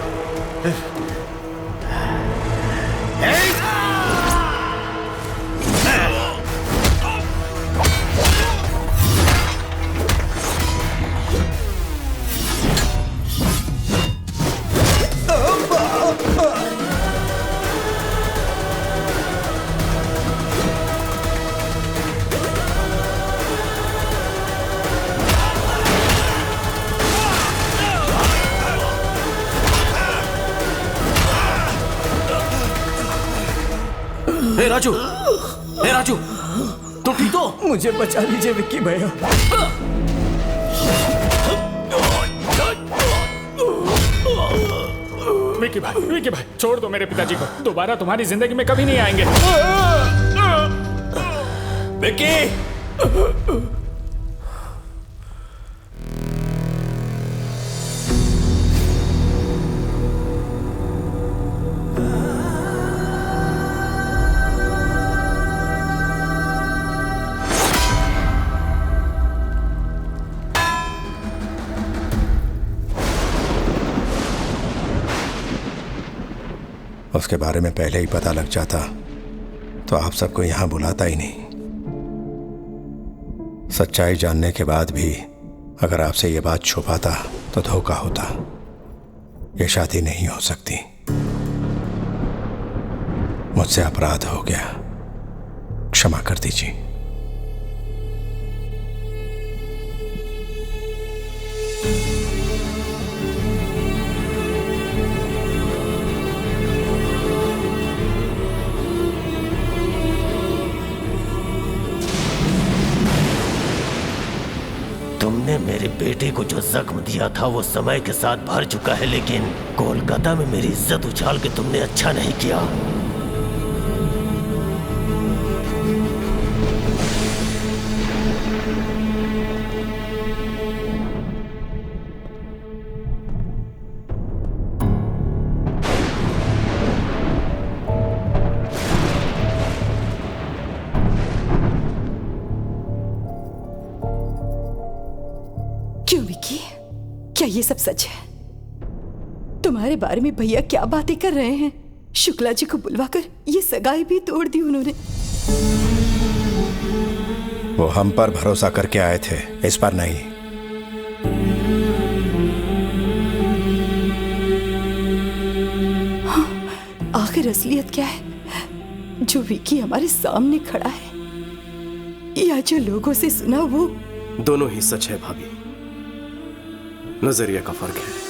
हे राजू, तुम ठीक हो? मुझे बचा लीजिए विक्की भैया। विक्की भाई छोड़ दो मेरे पिताजी को, दोबारा तुम्हारी जिंदगी में कभी नहीं आएंगे। विक्की! उसके बारे में पहले ही पता लग जाता तो आप सबको यहां बुलाता ही नहीं। सच्चाई जानने के बाद भी अगर आपसे ये बात छुपाता तो धोखा होता। ये शादी नहीं हो सकती। मुझसे अपराध हो गया, क्षमा कर दीजिए। तुमने मेरे बेटे को जो जख्म दिया था वो समय के साथ भर चुका है, लेकिन कोलकाता में मेरी इज्जत उछाल के तुमने अच्छा नहीं किया। क्यों विक्की, क्या ये सब सच है? तुम्हारे बारे में भैया क्या बातें कर रहे हैं? शुक्ला जी को बुलवाकर ये सगाई भी तोड़ दी उन्होंने। वो हम पर भरोसा करके आए थे, इस पर नहीं। हाँ, आखिर असलियत क्या है? जो विक्की हमारे सामने खड़ा है या जो लोगों से सुना वो? दोनों ही सच है भाभी, नजरिया का फर्क है।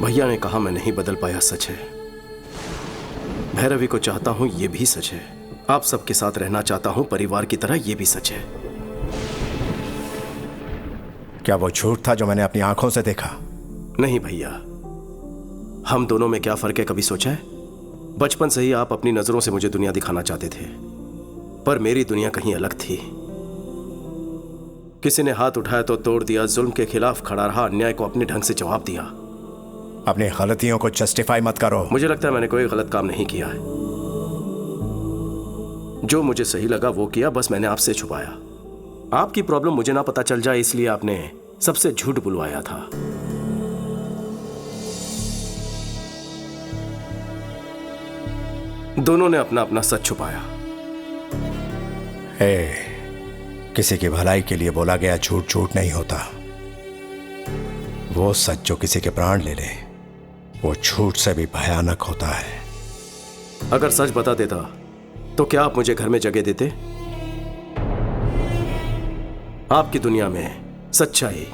भैया ने कहा मैं नहीं बदल पाया, सच है। भैरवी को चाहता हूं, ये भी सच है। आप सबके साथ रहना चाहता हूं परिवार की तरह, ये भी सच है। क्या वो झूठ था जो मैंने अपनी आंखों से देखा? नहीं भैया, हम दोनों में क्या फर्क है कभी सोचा है? बचपन से ही आप अपनी नजरों से मुझे दुनिया दिखाना चाहते थे, पर मेरी दुनिया कहीं अलग थी। किसी ने हाथ उठाया तो तोड़ दिया, जुल्म के खिलाफ खड़ा रहा, अन्याय को अपने ढंग से जवाब दिया। अपनी गलतियों को जस्टिफाई मत करो। मुझे लगता है मैंने कोई गलत काम नहीं किया है। जो मुझे सही लगा वो किया, बस मैंने आपसे छुपाया। आपकी प्रॉब्लम मुझे ना पता चल जाए इसलिए आपने सबसे झूठ बुलवाया था। दोनों ने अपना अपना सच छुपाया। किसी की भलाई के लिए बोला गया झूठ झूठ नहीं होता। वो सच जो किसी के प्राण ले ले, वो झूठ से भी भयानक होता है। अगर सच बता देता तो क्या आप मुझे घर में जगह देते? आपकी दुनिया में सच्चाई,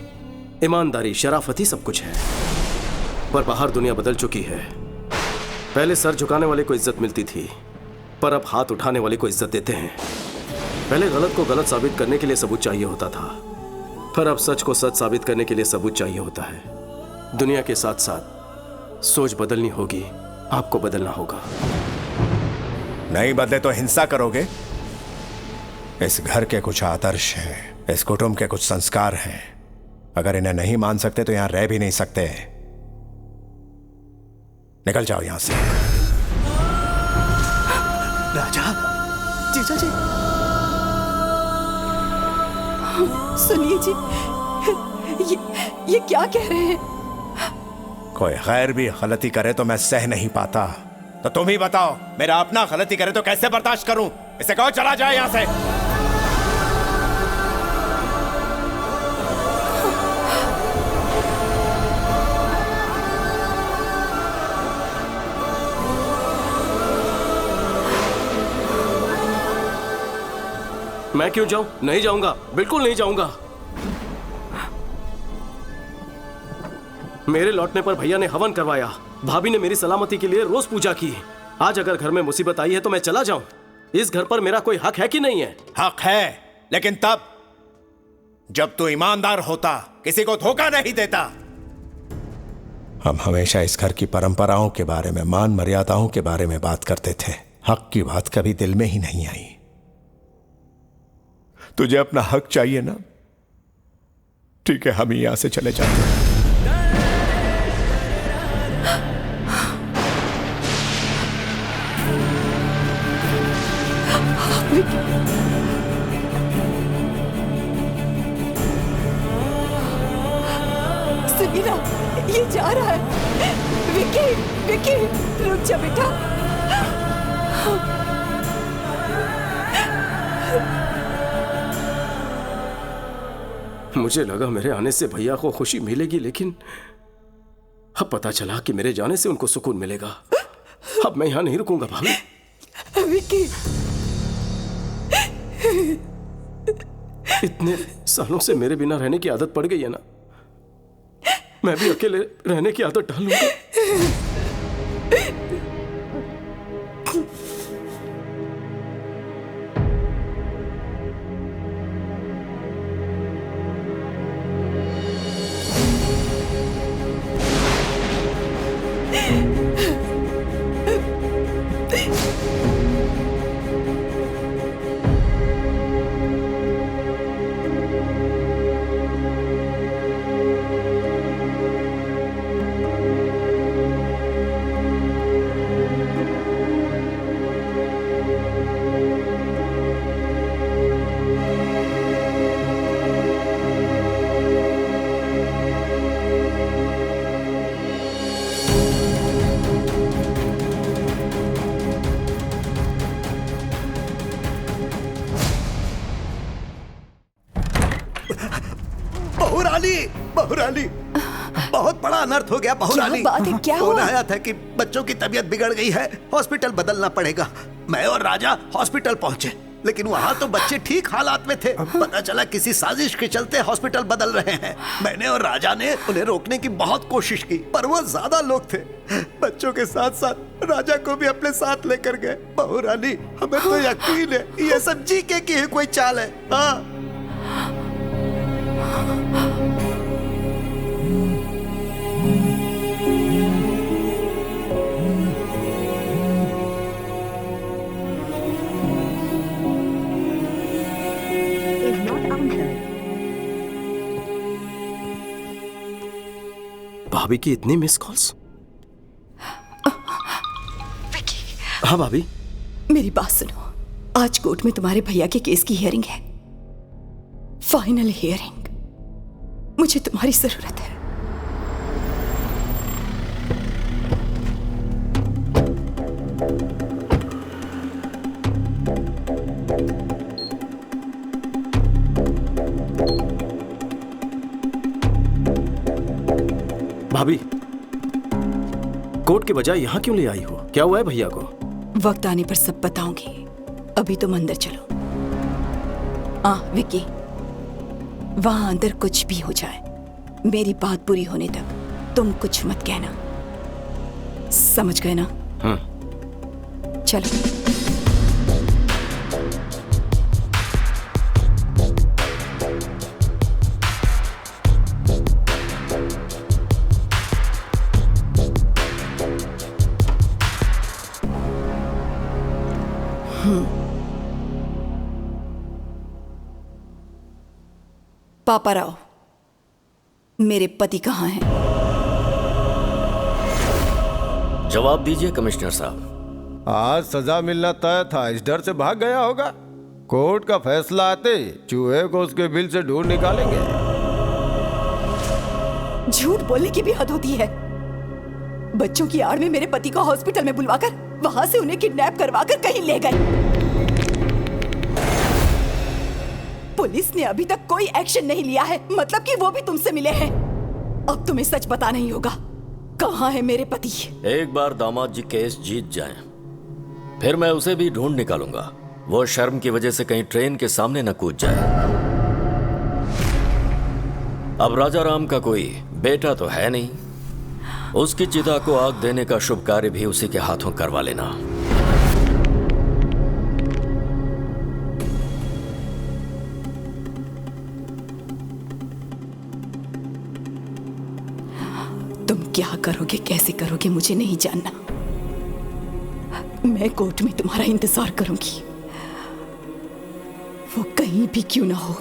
ईमानदारी, शराफत ही सब कुछ है, पर बाहर दुनिया बदल चुकी है। पहले सर झुकाने वाले को इज्जत मिलती थी, पर अब हाथ उठाने वाले को इज्जत देते हैं। पहले गलत को गलत साबित करने के लिए सबूत चाहिए होता था, पर अब सच को सच साबित करने के लिए सबूत चाहिए होता है। दुनिया के साथ साथ सोच बदलनी होगी, आपको बदलना होगा। नहीं बदले तो हिंसा करोगे? इस घर के कुछ आदर्श हैं, इस कुटुंब के कुछ संस्कार हैं। अगर इन्हें नहीं मान सकते तो यहां रह भी नहीं सकते। निकल जाओ यहां से। राजा, जीजा जी। सुनिए जी, ये क्या कह रहे हैं? कोई गैर भी गलती करे तो मैं सह नहीं पाता, तो तुम ही बताओ, मेरा अपना गलती करे तो कैसे बर्दाश्त करूं? इसे कहो चला जाए यहां से। मैं क्यों जाऊं? नहीं जाऊंगा, बिल्कुल नहीं जाऊंगा। मेरे लौटने पर भैया ने हवन करवाया, भाभी ने मेरी सलामती के लिए रोज पूजा की। आज अगर घर में मुसीबत आई है तो मैं चला जाऊं? इस घर पर मेरा कोई हक है कि नहीं है? हक है, लेकिन तब जब तू ईमानदार होता, किसी को धोखा नहीं देता। हम हमेशा इस घर की परंपराओं के बारे में, मान मर्यादाओं के बारे में बात करते थे। हक की बात कभी दिल में ही नहीं आई। तुझे अपना हक चाहिए ना? ठीक है, हम ही यहां से चले जाते हैं। सुनिए ना, ये जा रहा है। विक्की, विक्की, रुक जा बेटा। मुझे लगा मेरे आने से भैया को खुशी मिलेगी, लेकिन अब पता चला कि मेरे जाने से उनको सुकून मिलेगा। अब मैं यहां नहीं रुकूंगा भाभी। विक्की, इतने सालों से मेरे बिना रहने की आदत पड़ गई है ना, मैं भी अकेले रहने की आदत डाल लूंगा। बहुरानी, बहुत बड़ा अनर्थ हो गया बहुरानी। क्या बात है, क्या हुआ? फोन आया था कि बच्चों की तबीयत बिगड़ गई है, हॉस्पिटल बदलना पड़ेगा। मैं और राजा हॉस्पिटल पहुंचे, लेकिन वहां तो बच्चे ठीक हालात में थे। पता चला किसी साजिश के चलते हॉस्पिटल बदल रहे हैं। मैंने और राजा ने उन्हें रोकने की बहुत कोशिश की, पर वो ज्यादा लोग थे। बच्चों के साथ साथ राजा को भी अपने साथ लेकर गए। बहुरानी, हमें तो यकीन है ये सब जीके की ही कोई चाल है। हाँ, भाभी की इतनी मिस कॉल्स? हाँ भाभी, मेरी बात सुनो। आज कोर्ट में तुम्हारे भैया के केस की हियरिंग है, फाइनल हियरिंग। मुझे तुम्हारी जरूरत है। भाभी, कोर्ट के बजाय यहाँ क्यों ले आई हो? क्या हुआ है भैया को? वक्त आने पर सब बताऊंगी, अभी तुम अंदर चलो। विक्की, वहां अंदर कुछ भी हो जाए, मेरी बात पूरी होने तक तुम कुछ मत कहना, समझ गए ना? चलो। पापा राव, मेरे पति कहाँ हैं? जवाब दीजिए कमिश्नर साहब। आज सजा मिलना तय था, इस डर से भाग गया होगा। कोर्ट का फैसला आते चूहे को उसके बिल से ढूंढ निकालेंगे। झूठ बोलने की भी हद होती है। बच्चों की आड़ में मेरे पति को हॉस्पिटल में बुलवाकर वहां से उन्हें किडनैप करवाकर कहीं ले गए। पुलिस ने अभी तक कोई एक्शन नहीं लिया है, मतलब कि वो भी तुमसे मिले हैं। अब तुम्हें सच बताना ही होगा, कहाँ है मेरे पति? एक बार दामाद जी केस जीत जाएं, फिर मैं उसे भी ढूंढ निकालूंगा। वो शर्म की वजह से कहीं ट्रेन के सामने न कूद जाए। अब राजा राम का कोई बेटा तो है नहीं, उसकी चिता को आग देने का शुभ कार्य भी उसी के हाथों करवा लेना। तुम क्या करोगे, कैसे करोगे, मुझे नहीं जानना। मैं कोर्ट में तुम्हारा इंतजार करूंगी, वो कहीं भी क्यों ना हो।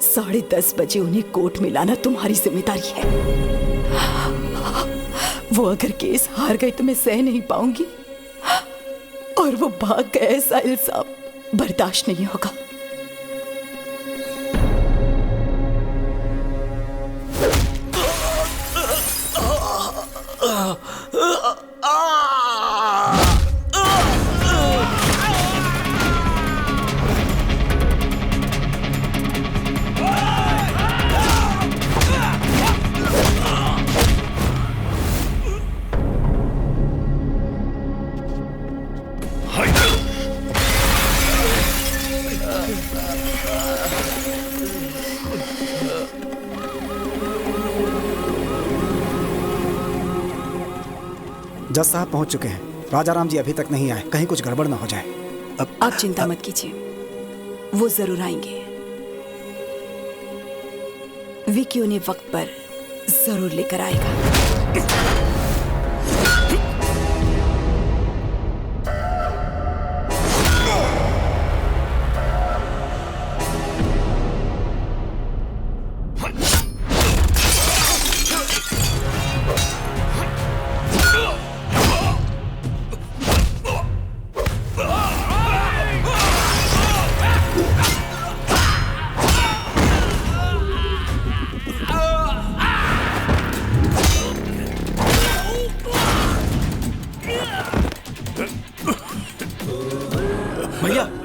10:30 बजे उन्हें कोर्ट में लाना तुम्हारी जिम्मेदारी है। वो अगर केस हार गए तो मैं सह नहीं पाऊंगी, और वो भाग गए ऐसा इल्जाम बर्दाश्त नहीं होगा। जज साहब पहुंच चुके हैं। राजा राम जी अभी तक नहीं आए, कहीं कुछ गड़बड़ ना हो जाए। आप चिंता मत कीजिए, वो जरूर आएंगे। विकी उन्हें वक्त पर जरूर लेकर आएगा।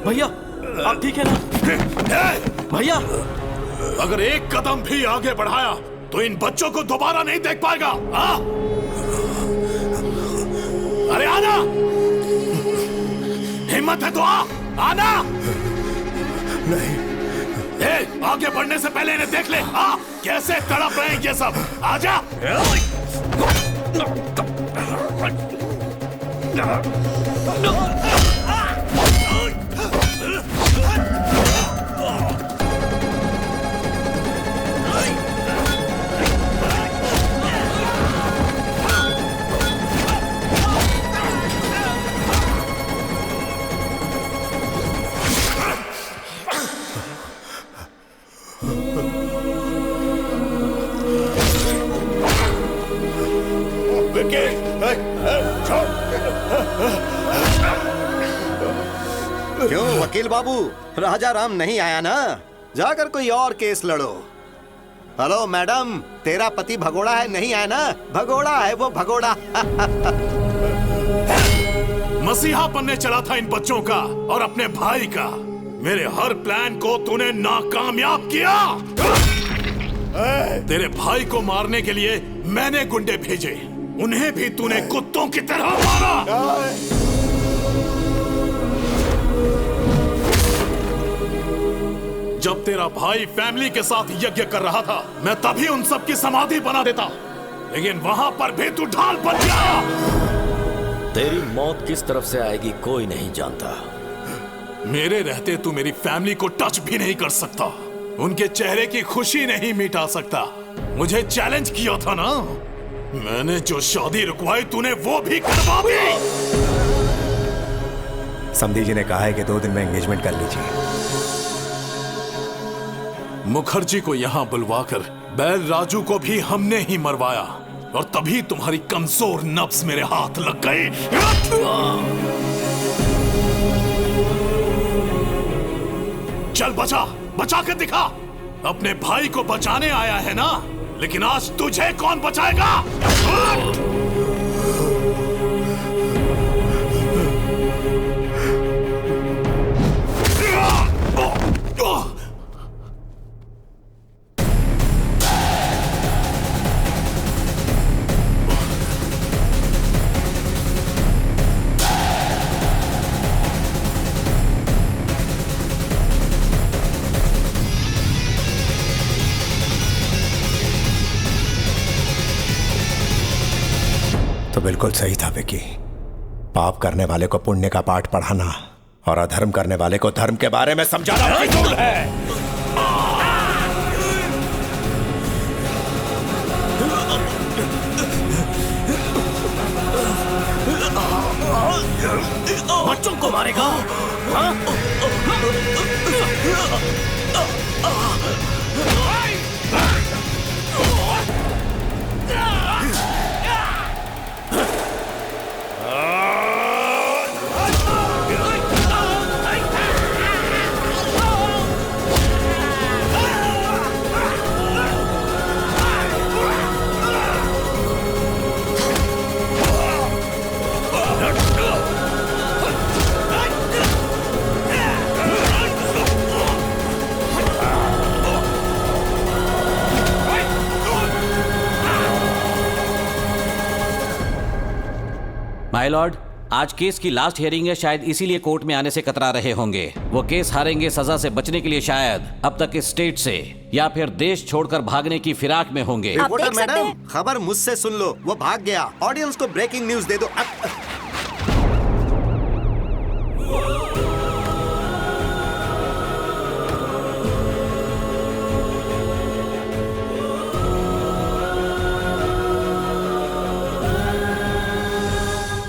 भैया आप ठीक है ना? भैया अगर एक कदम भी आगे बढ़ाया तो इन बच्चों को दोबारा नहीं देख पाएगा। हाँ? अरे आना, हिम्मत है तो आना। नहीं, आगे बढ़ने से पहले इन्हें देख ले। हाँ, कैसे तड़प रहे हैं ये सब। आजा। क्यों वकील बाबू, राजा राम नहीं आया ना? जाकर कोई और केस लड़ो। हेलो मैडम, तेरा पति भगोड़ा है, नहीं आया ना? भगोड़ा है वो, भगोड़ा। मसीहा बनने चला था इन बच्चों का और अपने भाई का। मेरे हर प्लान को तूने नाकामयाब किया। तेरे भाई को मारने के लिए मैंने गुंडे भेजे, उन्हें भी तूने कुत्तों की तरह मारा। जब तेरा भाई फैमिली के साथ यज्ञ कर रहा था, मैं तभी उन सब की समाधि बना देता, लेकिन वहां पर भी तू ढाल बन गया। तेरी मौत किस तरफ से आएगी कोई नहीं जानता। मेरे रहते तू मेरी फैमिली को टच भी नहीं कर सकता, उनके चेहरे की खुशी नहीं मिटा सकता। मुझे चैलेंज किया था ना, मैंने जो शादी रुकवाई तूने वो भी करवा दी। समधी जी ने कहा है कि 2 दिन में एंगेजमेंट कर लीजिए। मुखर्जी को यहाँ बुलवाकर बैल राजू को भी हमने ही मरवाया, और तभी तुम्हारी कमजोर नब्ज मेरे हाथ लग गई। चल बचा, बचा के दिखा। अपने भाई को बचाने आया है ना, लेकिन आज तुझे कौन बचाएगा? तो बिल्कुल सही था विकी। पाप करने वाले को पुण्य का पाठ पढ़ाना और अधर्म करने वाले को धर्म के बारे में समझाना फिजूल है। बच्चों को मारेगा? हाँ? माय लॉर्ड, आज केस की लास्ट हियरिंग है, शायद इसीलिए कोर्ट में आने से कतरा रहे होंगे। वो केस हारेंगे, सजा से बचने के लिए शायद अब तक इस स्टेट से या फिर देश छोड़कर भागने की फिराक में होंगे। रिपोर्टर मैडम, खबर मुझसे सुन लो, वो भाग गया। ऑडियंस को ब्रेकिंग न्यूज दे दो।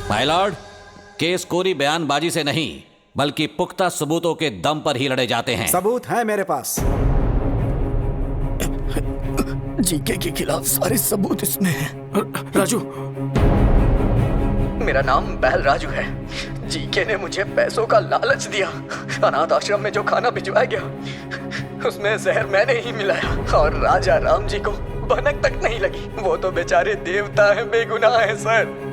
माय लॉर्ड, केस कोरी बयानबाजी से नहीं बल्कि पुख्ता सबूतों के दम पर ही लड़े जाते हैं। सबूत है मेरे पास। जीके के खिलाफ सारे सबूत इसमें हैं। राजू, मेरा नाम बैल राजू है। जीके ने मुझे पैसों का लालच दिया। अनाथ आश्रम में जो खाना भिजवाया गया उसमें जहर मैंने ही मिलाया, और राजा राम जी को भनक तक नहीं लगी। वो तो बेचारे देवता हैं, बेगुनाह है सर।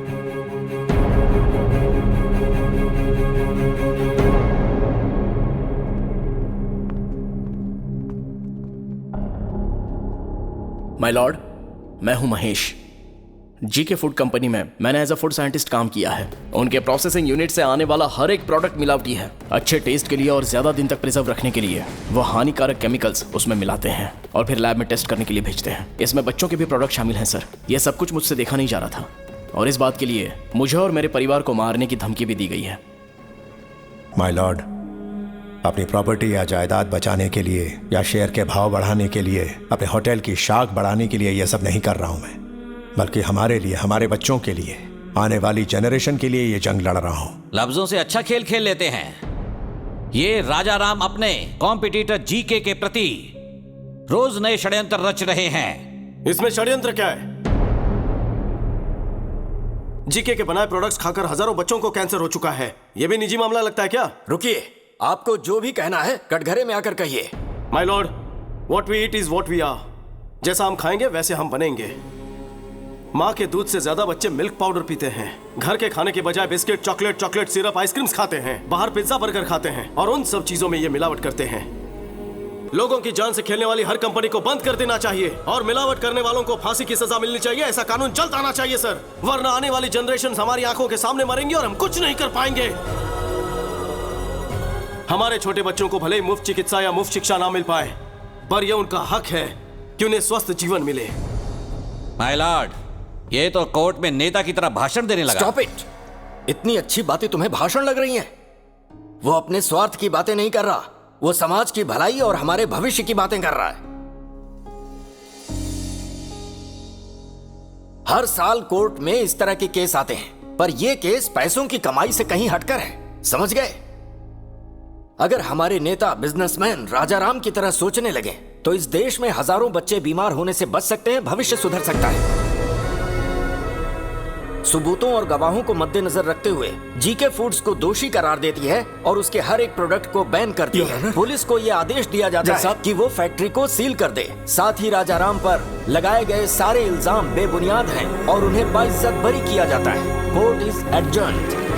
माय लॉर्ड, मैं हूं महेश। जीके फूड कंपनी में मैंने एज अ फूड साइंटिस्ट काम किया है। उनके प्रोसेसिंग यूनिट से आने वाला हर एक प्रोडक्ट मिलावटी है। अच्छे टेस्ट के लिए और ज्यादा दिन तक प्रिजर्व रखने के लिए वो हानिकारक केमिकल्स उसमें मिलाते हैं और फिर लैब में टेस्ट करने के लिए भेजते हैं। इसमें बच्चों के भी प्रोडक्ट शामिल हैं सर। यह सब कुछ मुझसे देखा नहीं जा रहा था, और इस बात के लिए मुझे और मेरे परिवार को मारने की धमकी भी दी गई है। माय लॉर्ड, अपनी प्रॉपर्टी या जायदाद बचाने के लिए या शेयर के भाव बढ़ाने के लिए, अपने होटल की शाख बढ़ाने के लिए यह सब नहीं कर रहा हूं मैं, बल्कि हमारे लिए, हमारे बच्चों के लिए, आने वाली जनरेशन के लिए ये जंग लड़ रहा हूं। लफ्जों से अच्छा खेल खेल लेते हैं। ये राजा राम अपने कॉम्पिटिटर जीके के प्रति रोज नए षड्यंत्र रच रहे हैं। इसमें षड्यंत्र क्या है? जीके के बनाए प्रोडक्ट्स खाकर हजारों बच्चों को कैंसर हो चुका है। यह भी निजी मामला लगता है क्या? रुकिए, आपको जो भी कहना है कटघरे में आकर कहिए। My lord, what we eat is what we are. जैसा हम खाएंगे वैसे हम बनेंगे। माँ के दूध से ज्यादा बच्चे मिल्क पाउडर पीते हैं। घर के खाने के बजाय बिस्किट, चॉकलेट सिरप, आइसक्रीम्स खाते हैं। बाहर पिज्जा बर्गर खाते हैं, और उन सब चीजों में ये मिलावट करते हैं। लोगों की जान से खेलने वाली हर कंपनी को बंद कर देना चाहिए, और मिलावट करने वालों को फांसी की सजा मिलनी चाहिए। ऐसा कानून जल्द आना चाहिए सर, वरना आने वाली जनरेशन हमारी आंखों के सामने मरेंगी और हम कुछ नहीं कर पाएंगे। हमारे छोटे बच्चों को भले ही मुफ्त चिकित्सा या मुफ्त शिक्षा ना मिल पाए, पर यह उनका हक है कि उन्हें स्वस्थ जीवन मिले। माय लॉर्ड, ये तो कोर्ट में नेता की तरह भाषण देने लगा। Stop it. इतनी अच्छी बातें तुम्हें भाषण लग रही हैं? वो अपने स्वार्थ की बातें नहीं कर रहा, वो समाज की भलाई और हमारे भविष्य की बातें कर रहा है। हर साल कोर्ट में इस तरह के केस आते हैं, पर यह केस पैसों की कमाई से कहीं हटकर है, समझ गए? अगर हमारे नेता बिजनेसमैन राजा राम की तरह सोचने लगे तो इस देश में हजारों बच्चे बीमार होने से बच सकते हैं, भविष्य सुधर सकता है। सबूतों और गवाहों को मद्देनजर रखते हुए जीके फूड्स को दोषी करार देती है और उसके हर एक प्रोडक्ट को बैन करती है। पुलिस को यह आदेश दिया जाता है कि वो फैक्ट्री को सील कर दे। साथ ही राजाराम पर लगाए गए सारे इल्जाम बेबुनियाद हैं और उन्हें बाइज्जत बरी किया जाता है। Court is adjourned.